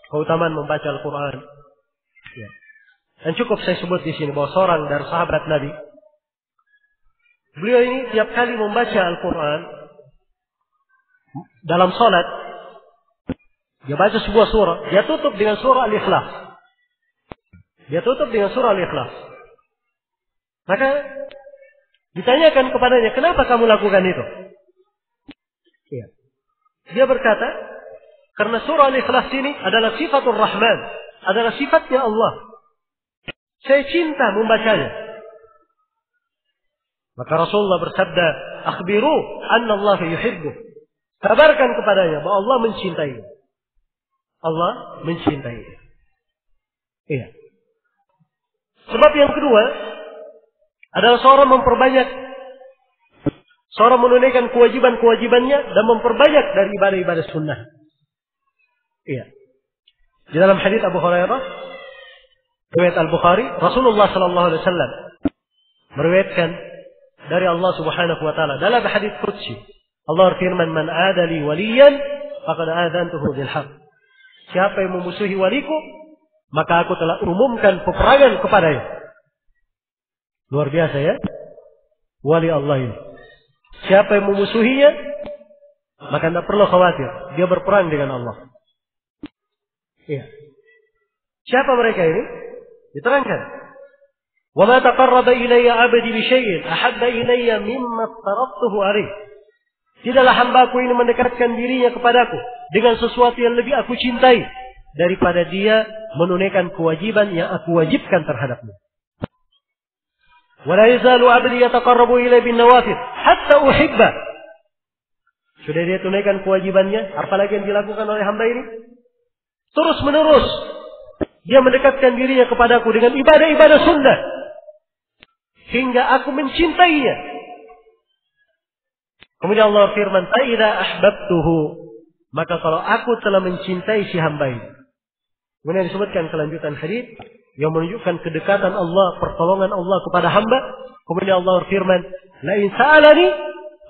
Keutamaan membaca Al-Quran. Ya. Dan cukup saya sebut di sini bahwa seorang dari sahabat Nabi. Beliau ini tiap kali membaca Al-Quran. Dalam salat. Dia baca sebuah surah, dia tutup dengan surah Al-Ikhlas. Dia tutup dengan surah Al-Ikhlas. Maka ditanyakan kepadanya, kenapa kamu lakukan itu? Ya. Dia berkata, karena surah Al-Ikhlas ini adalah sifatul Rahman, adalah sifatnya Allah. Saya cinta membacanya. Maka Rasulullah bersabda, akhbiru anna Allah yuhibbu. Kabarkan kepadanya bahwa Allah mencintai. Allah mencintai. Iya. Sebab yang kedua adalah seorang menunaikan kewajiban-kewajibannya dan memperbanyak dari ibadah-ibadah sunnah. Iya. Di dalam hadits Abu Hurairah, riwayat Al-Bukhari, Rasulullah sallallahu alaihi wasallam meriwayatkan dari Allah Subhanahu wa taala dalam hadits qudsi. Allah berfirman, "Man adali waliyan faqad adantuhu bil haqq." Siapa yang memusuhi waliku, maka aku telah umumkan peperangan kepadanya. Luar biasa ya. Wali Allah ini. Siapa yang memusuhinya, maka tidak perlu khawatir. Dia berperang dengan Allah. Iya. Siapa mereka ini? Diterangkan. Wa ma taqarraba ilayya 'abdi bi syai'in ahabba ilayya mimma aftaradtuhu 'alaihi. Tidaklah hambaku ini mendekatkan dirinya kepadaku dengan sesuatu yang lebih aku cintai daripada dia menunaikan kewajiban yang aku wajibkan terhadapnya. Wala yazalu 'abdi yataqarrabu ilayya bin nawafil hatta uhibba. Sudah dia tunaikan kewajibannya, apalagi yang dilakukan oleh hamba ini? Terus menerus dia mendekatkan dirinya kepadaku dengan ibadah-ibadah sunnah hingga aku mencintainya. Kemudian Allah firman, "Fa'idza ahbabtuhu," maka kalau aku telah mencintai si hamba ini. Kemudian disebutkan kelanjutan hadis yang menunjukkan kedekatan Allah, pertolongan Allah kepada hamba. Kemudian Allah firman, "La in sa'alani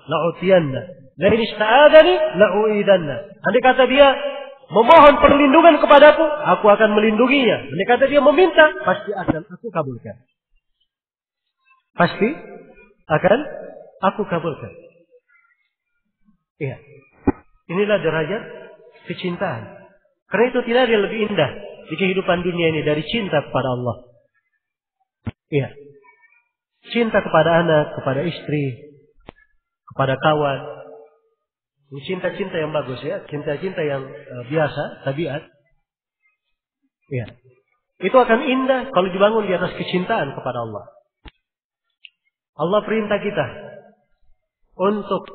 la'utiyanna, la in ista'adani la'uidanna." Andai kata dia memohon perlindungan kepadaku, aku akan melindunginya. Andai kata dia meminta, pasti akan aku kabulkan. Pasti akan aku kabulkan. Iya. Inilah derajat kecintaan. Karena itu tidak ada yang lebih indah di kehidupan dunia ini dari cinta kepada Allah. Iya. Cinta kepada anak, kepada istri, kepada kawan. Ini cinta-cinta yang bagus ya. Cinta-cinta yang biasa, tabiat. Iya. Itu akan indah kalau dibangun di atas kecintaan kepada Allah. Allah perintah kita untuk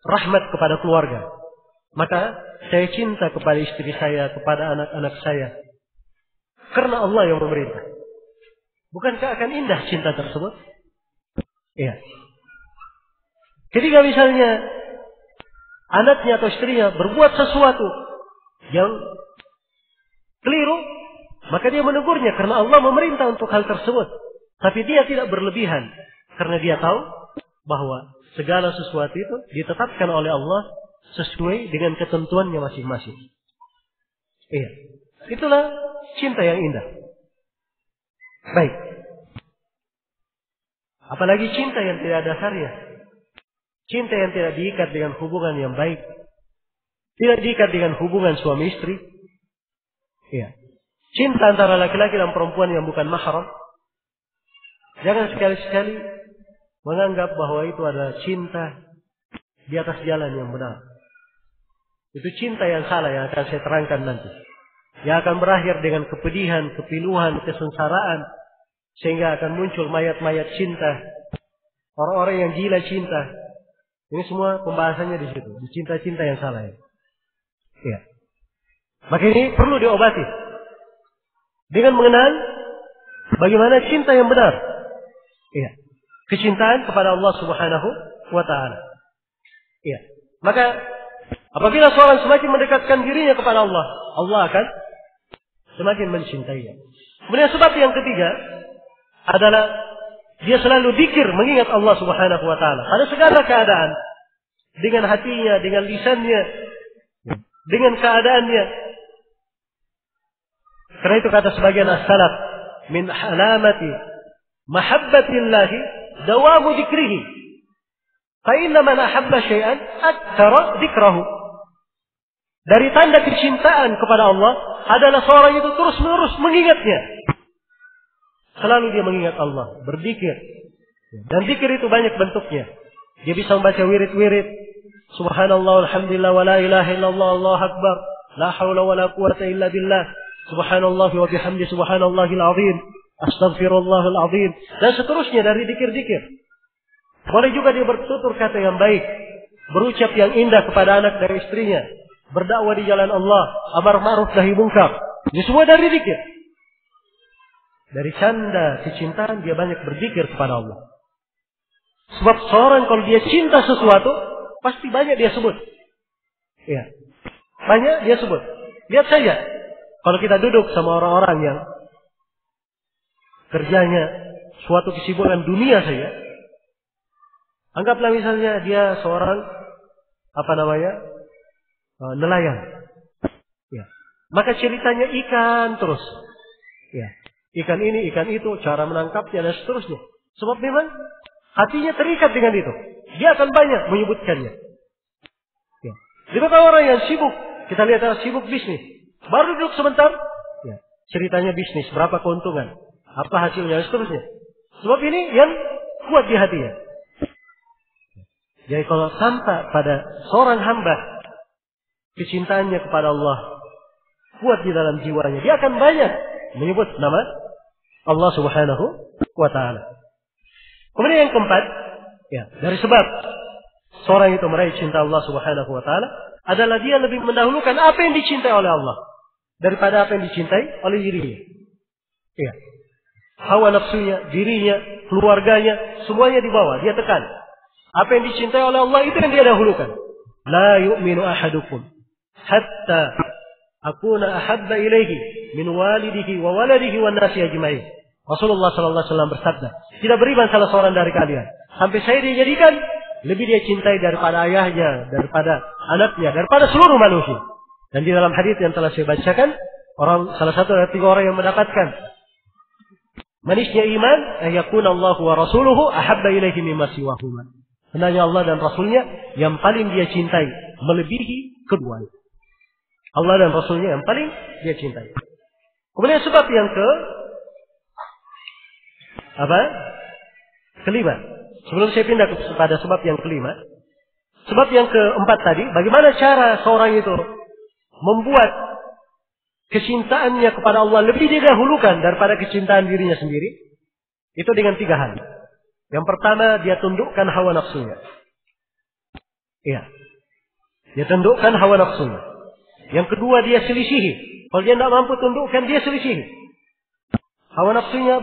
rahmat kepada keluarga. Maka saya cinta kepada istri saya, kepada anak-anak saya. Karena Allah yang memerintah. Bukankah akan indah cinta tersebut? Iya. Ketika misalnya anaknya atau istrinya berbuat sesuatu yang keliru, Maka dia menegurnya karena Allah memerintah untuk hal tersebut. Tapi dia tidak berlebihan. Karena dia tahu bahwa segala sesuatu itu ditetapkan oleh Allah sesuai dengan ketentuannya masing-masing. Iya. Itulah cinta yang indah. Baik. Apalagi cinta yang tidak ada dasarnya. Cinta yang tidak diikat dengan hubungan yang baik. Tidak diikat dengan hubungan suami istri. Iya. Cinta antara laki-laki dan perempuan yang bukan mahram. Jangan sekali-sekali menganggap bahwa itu adalah cinta di atas jalan yang benar. Itu cinta yang salah yang akan saya terangkan nanti. Yang akan berakhir dengan kepedihan, kepiluhan, kesengsaraan. Sehingga akan muncul mayat-mayat cinta. Orang-orang yang gila cinta. Ini semua pembahasannya di situ. Di cinta-cinta yang salah ya. Ya. Maka ini perlu diobati. Dengan mengenal bagaimana cinta yang benar. Iya. Kecintaan kepada Allah Subhanahu wa taala. Iya. Maka apabila seorang semakin mendekatkan dirinya kepada Allah, Allah akan semakin mencintainya. Kemudian sebab yang ketiga adalah dia selalu zikir mengingat Allah Subhanahu wa taala pada segala keadaan. Dengan hatinya, dengan lisannya, dengan keadaannya. Karena itu kata sebagian as-salaf, min alamati mahabbatillahi dawamu dzikrihi. Fa inna man ahabba syai'an aktsara dzikrahu. Dari tanda kecintaan kepada Allah adalah seorang itu terus-menerus mengingatnya. Selalu dia mengingat Allah, berzikir. Dan zikir itu banyak bentuknya. Dia bisa membaca wirid-wirid, subhanallah alhamdulillah wa la ilaha illallah Allahu akbar, la haula wa la quwwata illa billah. Subhanallah wa bihamdi subhanallahil azim. Astaghfirullahal azim. Dan seterusnya dari zikir-zikir. Boleh juga dia bertutur kata yang baik. Berucap yang indah kepada anak dari istrinya. Berdakwah di jalan Allah. Amar ma'ruf nahi munkar. Ini semua dari zikir. Dari canda kecintaan dia banyak berzikir kepada Allah. Sebab seorang kalau dia cinta sesuatu, pasti banyak dia sebut. Ya. Banyak dia sebut. Lihat saja. Kalau kita duduk sama orang-orang yang kerjanya suatu kesibukan dunia saja, anggaplah misalnya dia seorang nelayan. Ya. Maka ceritanya ikan terus. Ya. Ikan ini, ikan itu, cara menangkapnya dan seterusnya. Sebab memang hatinya terikat dengan itu. Dia akan banyak menyebutkannya. Ya. Jadi kalau orang yang sibuk, kita lihat orang sibuk bisnis. Baru duduk sebentar, ya, ceritanya bisnis, berapa keuntungan, apa hasilnya, dan seterusnya. Sebab ini yang kuat di hatinya. Jadi kalau tampak pada seorang hamba kecintaannya kepada Allah kuat di dalam jiwanya, dia akan banyak menyebut nama Allah Subhanahu wa taala. Kemudian yang keempat, ya, dari sebab seorang itu meraih cinta Allah Subhanahu wa taala adalah dia lebih mendahulukan apa yang dicintai oleh Allah daripada apa yang dicintai oleh dirinya. Ya. Hawa nafsunya, dirinya, keluarganya, semuanya dibawa, dia tekan. Apa yang dicintai oleh Allah itu yang dia dahulukan. La yu'minu ahadukum hatta akuna ahabba ilaihi min walidihi wa waladihi wan nasi ajma'in. Rasulullah sallallahu alaihi wasallam bersabda, tidak beriman salah seorang dari kalian sampai saya dijadikan lebih dia cintai daripada ayahnya, daripada anaknya, daripada seluruh manusia. Dan di dalam hadis yang telah saya bacakan, salah satu dari 3 orang yang mendapatkan manisnya iman, yakuna Allah wa rasuluhu ahabba ilaihi mimma siwahuma. Hendaknya Allah dan Rasulnya yang paling dia cintai, melebihi keduanya. Allah dan Rasulnya yang paling dia cintai. Kemudian sebab yang kelima. Sebelum saya pindah kepada sebab yang kelima, sebab yang keempat tadi, bagaimana cara seorang itu membuat kecintaannya kepada Allah lebih didahulukan daripada kecintaan dirinya sendiri? Itu dengan 3 hal. Yang pertama, dia tundukkan hawa nafsunya. Iya. Dia tundukkan hawa nafsunya. Yang kedua, dia selisihi. Kalau dia tidak mampu tundukkan, dia selisihi. Hawa nafsunya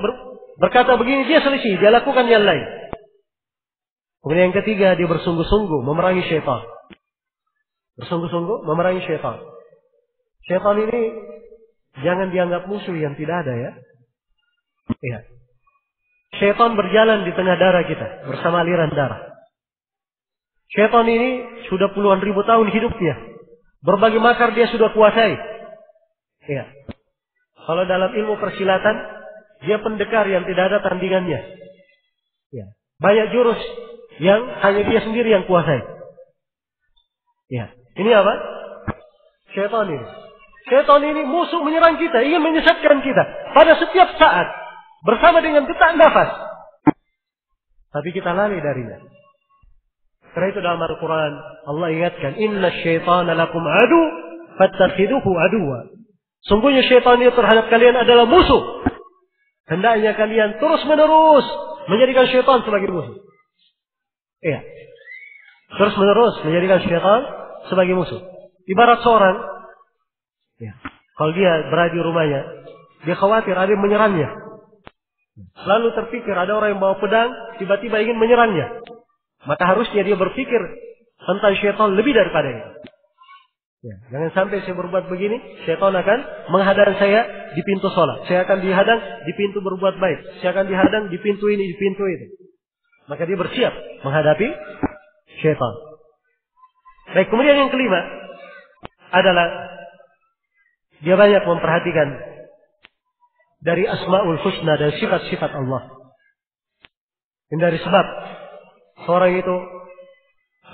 berkata begini, dia selisihi. Dia lakukan yang lain. Kemudian yang ketiga, dia bersungguh-sungguh memerangi syaitan. Bersungguh-sungguh memerangi syaitan. Syaitan ini Jangan dianggap musuh yang tidak ada ya. Iya. Syaitan berjalan di tengah darah kita bersama aliran darah. Syaitan ini sudah puluhan ribu tahun hidupnya. Berbagai makar dia sudah kuasai. Iya. Kalau dalam ilmu persilatan, dia pendekar yang tidak ada tandingannya. Iya. Banyak jurus yang hanya dia sendiri yang kuasai. Iya. Ini apa? Syaitan ini. Syaitan ini musuh menyerang kita, ingin menyesatkan kita pada setiap saat bersama dengan detak nafas. Tapi kita lari darinya. Karena itu dalam Al-Quran Allah ingatkan, Inna syaitana lakum adu, fattakhiduhu aduwa. Sungguhnya syaitan itu terhadap kalian adalah musuh. Hendaknya kalian terus menerus menjadikan syaitan sebagai musuh. Iya. Terus menerus menjadikan syaitan sebagai musuh. Ibarat seorang, ya, kalau dia berada di rumahnya, dia khawatir ada yang menyerangnya. Lalu terpikir ada orang yang bawa pedang, tiba-tiba ingin menyerangnya. Maka harusnya dia berpikir tentang syaitan lebih daripada itu. Ya, jangan sampai saya berbuat begini, syaitan akan menghadang saya di pintu sholat. Saya akan dihadang di pintu berbuat baik. Saya akan dihadang di pintu ini, di pintu itu. Maka dia bersiap menghadapi syaitan. Baik, kemudian yang kelima adalah dia banyak memperhatikan dari Asmaul Husna dan sifat-sifat Allah. Ini dari sebab seorang itu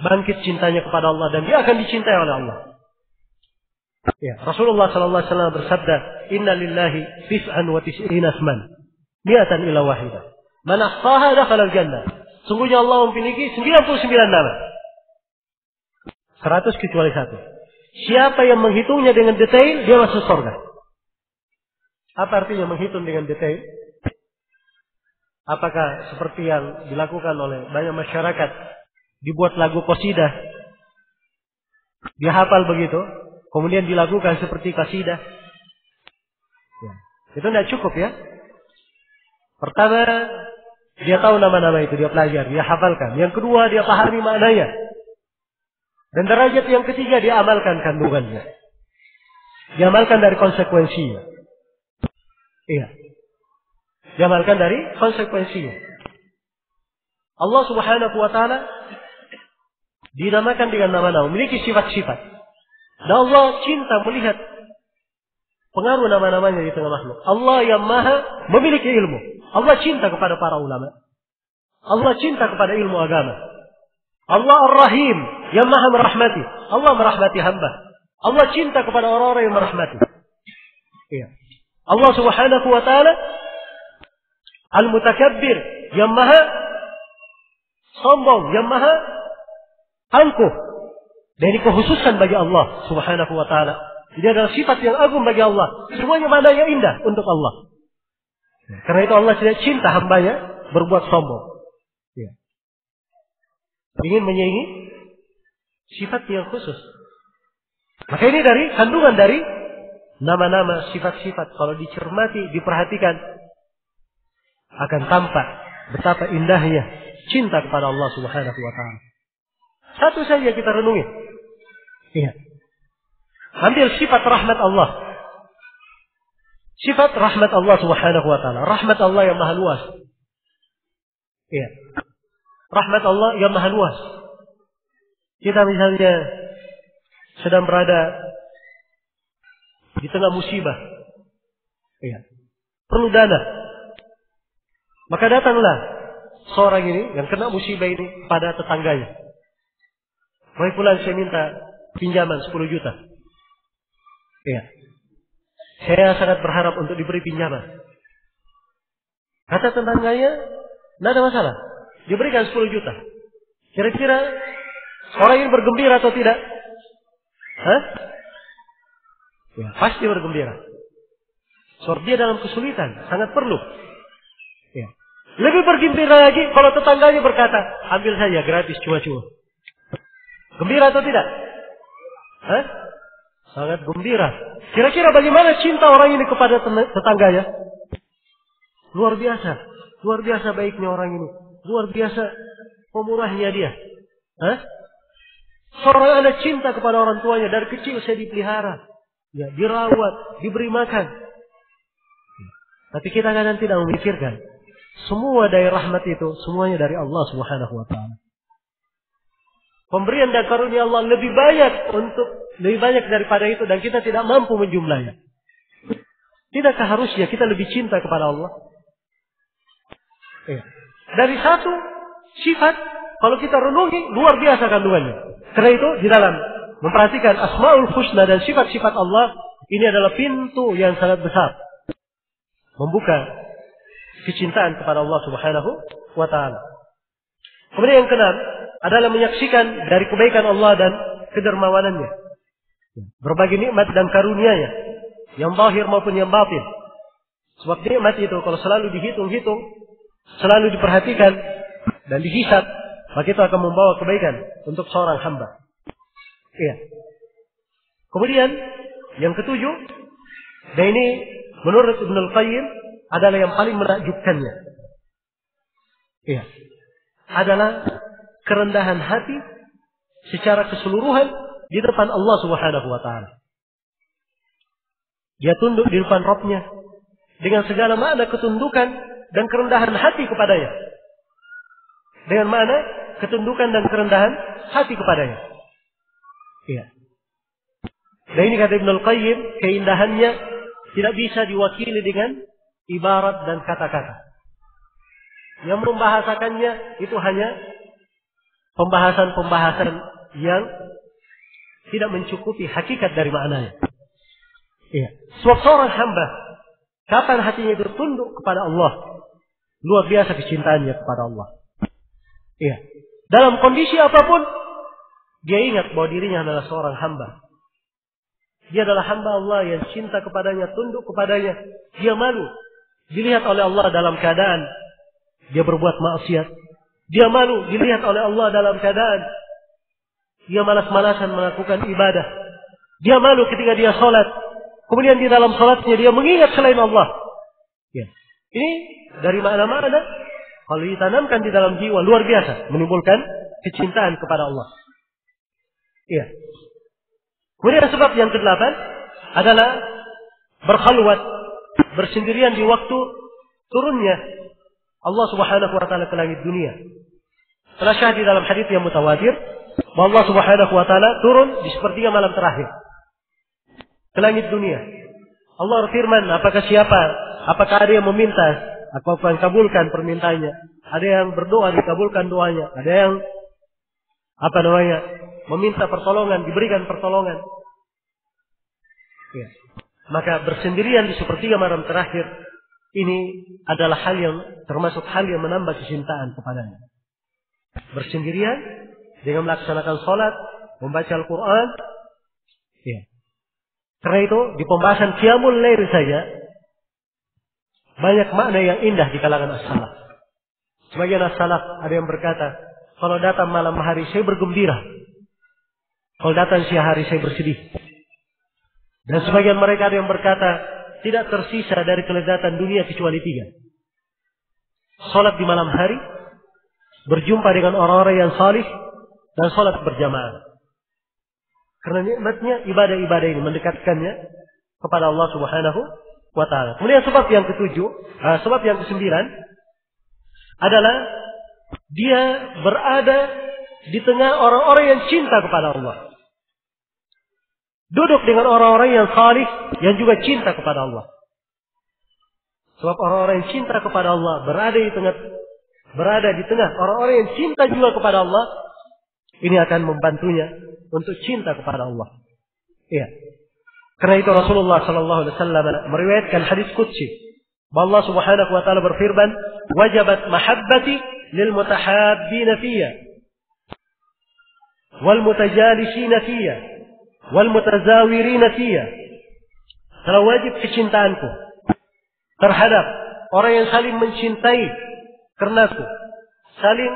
bangkit cintanya kepada Allah dan dia akan dicintai oleh Allah. Ya, Rasulullah sallallahu alaihi wasallam bersabda, "Inna lillahi 99 asman, mi'atan ila wahidah. Man ahsaha dakhala al-jannah." Sungguhnya Allah memiliki 99 nama. 100 kecuali 1. Siapa yang menghitungnya dengan detail, dia masuk surga. Apa artinya menghitung dengan detail? Apakah seperti yang dilakukan oleh banyak masyarakat, dibuat lagu qasidah, dia hafal begitu, kemudian dilakukan seperti qasidah? Ya, itu tidak cukup ya. Pertama, dia tahu nama-nama itu, dia pelajari, dia hafalkan. Yang kedua, dia pahami maknanya. Dan derajat yang ketiga, dia amalkan kandungannya. Dia amalkan dari konsekuensinya. Iya. Dia amalkan dari konsekuensinya. Allah Subhanahu wa ta'ala dinamakan dengan nama-nama, memiliki sifat-sifat. Dan Allah cinta melihat pengaruh nama-namanya di tengah makhluk. Allah yang maha memiliki ilmu. Allah cinta kepada para ulama. Allah cinta kepada ilmu agama. Allah Ar-Rahim yang maha merahmati. Allah merahmati hamba. Allah cinta kepada orang-orang yang merahmati. Iya. Allah Subhanahu wa ta'ala Al-Mutakabbir yang maha sombong, yang maha angkuh. Dan ini kekhususan bagi Allah Subhanahu wa ta'ala. Ini adalah sifat yang agung bagi Allah. Semuanya maknanya indah untuk Allah. Karena itu Allah tidak cinta hambanya berbuat sombong. Ya. Ingin menyaingi sifat yang khusus. Maka ini dari kandungan dari nama-nama, sifat-sifat. Kalau dicermati, diperhatikan, akan tampak betapa indahnya cinta kepada Allah Subhanahu wa ta'ala. Satu saja kita renungi. Iya. Ambil sifat rahmat Allah. Sifat rahmat Allah Subhanahu wa ta'ala. Rahmat Allah yang maha luas. Iya. Rahmat Allah yang maha luas. Kita misalnya sedang berada di tengah musibah. Iya. Perlu dana. Maka datanglah seorang ini yang kena musibah ini pada tetangganya. Wahai fulan, saya minta pinjaman 10 juta. Iya. Saya sangat berharap untuk diberi pinjaman. Kata tetangganya, tidak ada masalah. Diberikan 10 juta. Kira-kira orang ini bergembira atau tidak? Hah? Ya, pasti bergembira. Sebab dia dalam kesulitan, sangat perlu. Ya. Lebih bergembira lagi kalau tetangganya berkata, ambil saja gratis cuma-cuma. Gembira atau tidak? Hah? Sangat gembira. Kira-kira bagaimana cinta orang ini kepada tetangganya? Luar biasa. Luar biasa baiknya orang ini. Luar biasa pemurahnya dia. Hah? Seorang anak cinta kepada orang tuanya. Dari kecil saya dipelihara. ya, dirawat, diberi makan. Tapi kita kadang tidak memikirkan semua dari rahmat itu semuanya dari Allah Subhanahu wa taala. Pemberian dan karunia Allah lebih banyak daripada itu dan kita tidak mampu menjumlahnya. Tidakkah harusnya kita lebih cinta kepada Allah? Ya. Dari satu sifat, kalau kita renungi, luar biasa kandungannya. Karena itu, di dalam memperhatikan Asmaul Husna dan sifat-sifat Allah, ini adalah pintu yang sangat besar. Membuka kecintaan kepada Allah Subhanahu wa ta'ala. Kemudian yang keenam adalah menyaksikan dari kebaikan Allah dan kedermawanannya. Berbagai nikmat dan karunia-Nya, yang zahir maupun yang batin. Sebab nikmat itu kalau selalu dihitung-hitung, selalu diperhatikan dan dihisab, maka itu akan membawa kebaikan untuk seorang hamba. Iya. Kemudian yang ketujuh, dan ini menurut Ibnul Qayyim adalah yang paling menakjubkannya. Iya. Adalah kerendahan hati secara keseluruhan di depan Allah Subhanahu wa taala. Dia tunduk di depan Rabb-Nya dengan segala makna ketundukan dan kerendahan hati kepadanya. Dengan makna ketundukan dan kerendahan hati kepadanya. Iya. Dan ini kata Ibnul Qayyim, keindahannya tidak bisa diwakili dengan ibarat dan kata-kata. Yang membahasakannya itu hanya pembahasan-pembahasan yang tidak mencukupi hakikat dari maknanya. Iya. Sebab seorang hamba, kapan hatinya itu tunduk kepada Allah, luar biasa kecintaannya kepada Allah. Iya. Dalam kondisi apapun, dia ingat bahwa dirinya adalah seorang hamba. Dia adalah hamba Allah yang cinta kepadanya, tunduk kepadanya. Dia malu dilihat oleh Allah dalam keadaan dia berbuat maksiat. Dia malu dilihat oleh Allah dalam keadaan dia malas-malasan melakukan ibadah. Dia malu ketika dia sholat. Kemudian di dalam sholatnya dia mengingat selain Allah. Ya. Ini dari makna-makna kalau ditanamkan di dalam jiwa luar biasa, menimbulkan kecintaan kepada Allah. Iya. Kemudian sebab yang ke-8 adalah berkhalwat, bersendirian di waktu turunnya Allah Subhanahu wa taala ke langit dunia. Telah syahid dalam hadis yang mutawatir bahwa Allah Subhanahu wa taala turun di sepertiga malam terakhir ke langit dunia. Allah berfirman, apakah ada yang meminta, apakah kabulkan permintaannya? Ada yang berdoa dikabulkan doanya, ada yang meminta pertolongan, diberikan pertolongan. Ya. Maka bersendirian di sepertiga malam terakhir ini adalah termasuk hal yang menambah kecintaan kepadanya. Bersendirian dengan melaksanakan sholat, membaca Al-Quran. Ya. Karena itu di pembahasan Qiyamul Lail saja banyak makna yang indah di kalangan as-salaf. Sebagian as-salaf ada yang berkata, kalau datang malam hari saya bergembira, kalau datang siang hari saya bersedih. Dan sebagian mereka ada yang berkata, tidak tersisa dari kelezatan dunia kecuali 3. Salat di malam hari, berjumpa dengan orang-orang yang salih, dan salat berjamaah. Karena nikmatnya ibadah-ibadah ini mendekatkannya kepada Allah Subhanahu wa taala. Kemudian sebab yang sebab yang ke-9 adalah dia berada di tengah orang-orang yang cinta kepada Allah. Duduk dengan orang-orang yang salih yang juga cinta kepada Allah. Sebab orang-orang yang cinta kepada Allah berada di tengah orang-orang yang cinta juga kepada Allah, ini akan membantunya untuk cinta kepada Allah. Iya. Karena itu Rasulullah sallallahu alaihi wasallam meriwayatkan hadis qudsi bahwa Allah Subhanahu wa taala berfirman, "Wajabat mahabbati lil mutahabbina fiyya wal mutajalisina fiyya wal mutazawirina fiyya." Telah wajib kecintaanku terhadap orang yang saling mencintai karenaku, saling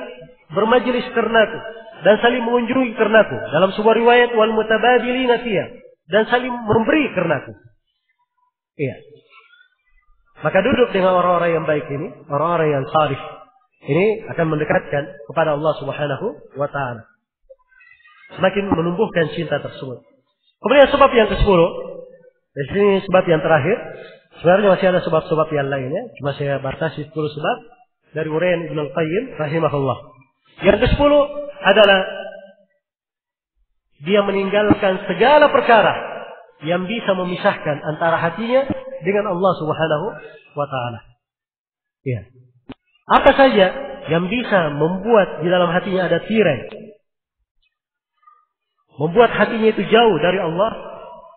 bermajelis karenaku, dan saling mengunjungi karenaku. Dalam sebuah riwayat, wal mutabadilina fiyya, dan saling memberi karenaku. Iya. Maka duduk dengan orang-orang yang baik ini, orang-orang yang salih, ini akan mendekatkan kepada Allah Subhanahu wa taala. Semakin menumbuhkan cinta tersebut. Kemudian sebab yang ke-10 Di sini sebab yang terakhir. Sebenarnya masih ada sebab-sebab yang lainnya. Cuma saya batasi 10 sebab dari uraian Ibnu Al-Qayyim rahimahullah. Yang ke-10 adalah dia meninggalkan segala perkara yang bisa memisahkan antara hatinya dengan Allah Subhanahu wa taala. Ya. Apa saja yang bisa membuat di dalam hatinya ada tirai, membuat hatinya itu jauh dari Allah,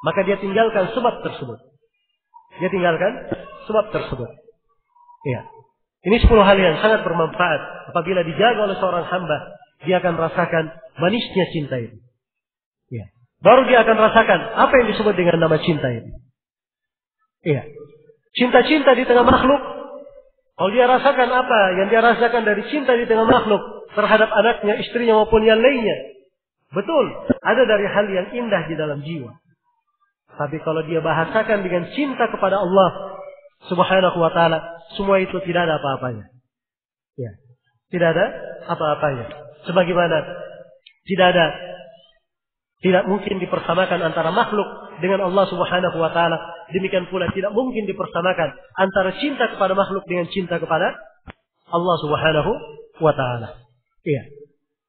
maka dia tinggalkan sebab tersebut. Dia tinggalkan sebab tersebut. Ya. Ini 10 hal yang sangat bermanfaat. Apabila dijaga oleh seorang hamba, dia akan rasakan manisnya cinta itu. Ya. Baru dia akan rasakan apa yang disebut dengan nama cinta itu. Iya. Cinta-cinta di tengah makhluk. Kalau dia rasakan apa yang dia rasakan dari cinta di tengah makhluk terhadap anaknya, istrinya maupun yang lainnya. Betul, ada dari hal yang indah di dalam jiwa. Tapi kalau dia bahasakan dengan cinta kepada Allah Subhanahu wa taala, semua itu tidak ada apa-apanya. Ya. Tidak ada apa-apanya. Sebagaimana tidak mungkin dipersamakan antara makhluk dengan Allah Subhanahu wa taala, demikian pula tidak mungkin dipersamakan antara cinta kepada makhluk dengan cinta kepada Allah Subhanahu wa taala. Iya.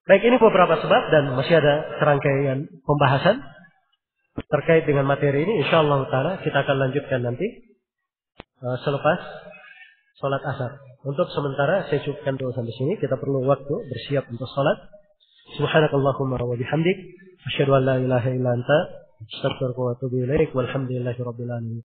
Baik, ini beberapa sebab dan masih ada serangkaian pembahasan terkait dengan materi ini. Insyaallah taala kita akan lanjutkan nanti selepas salat Asar. Untuk sementara saya cukupkan dulu sampai sini. Kita perlu waktu bersiap untuk salat. Subhanakallahumma wa bihamdik asyhadu an la ilaha illa anta astaghfiruka wa atubu ilaik walhamdulillahi rabbil alamin.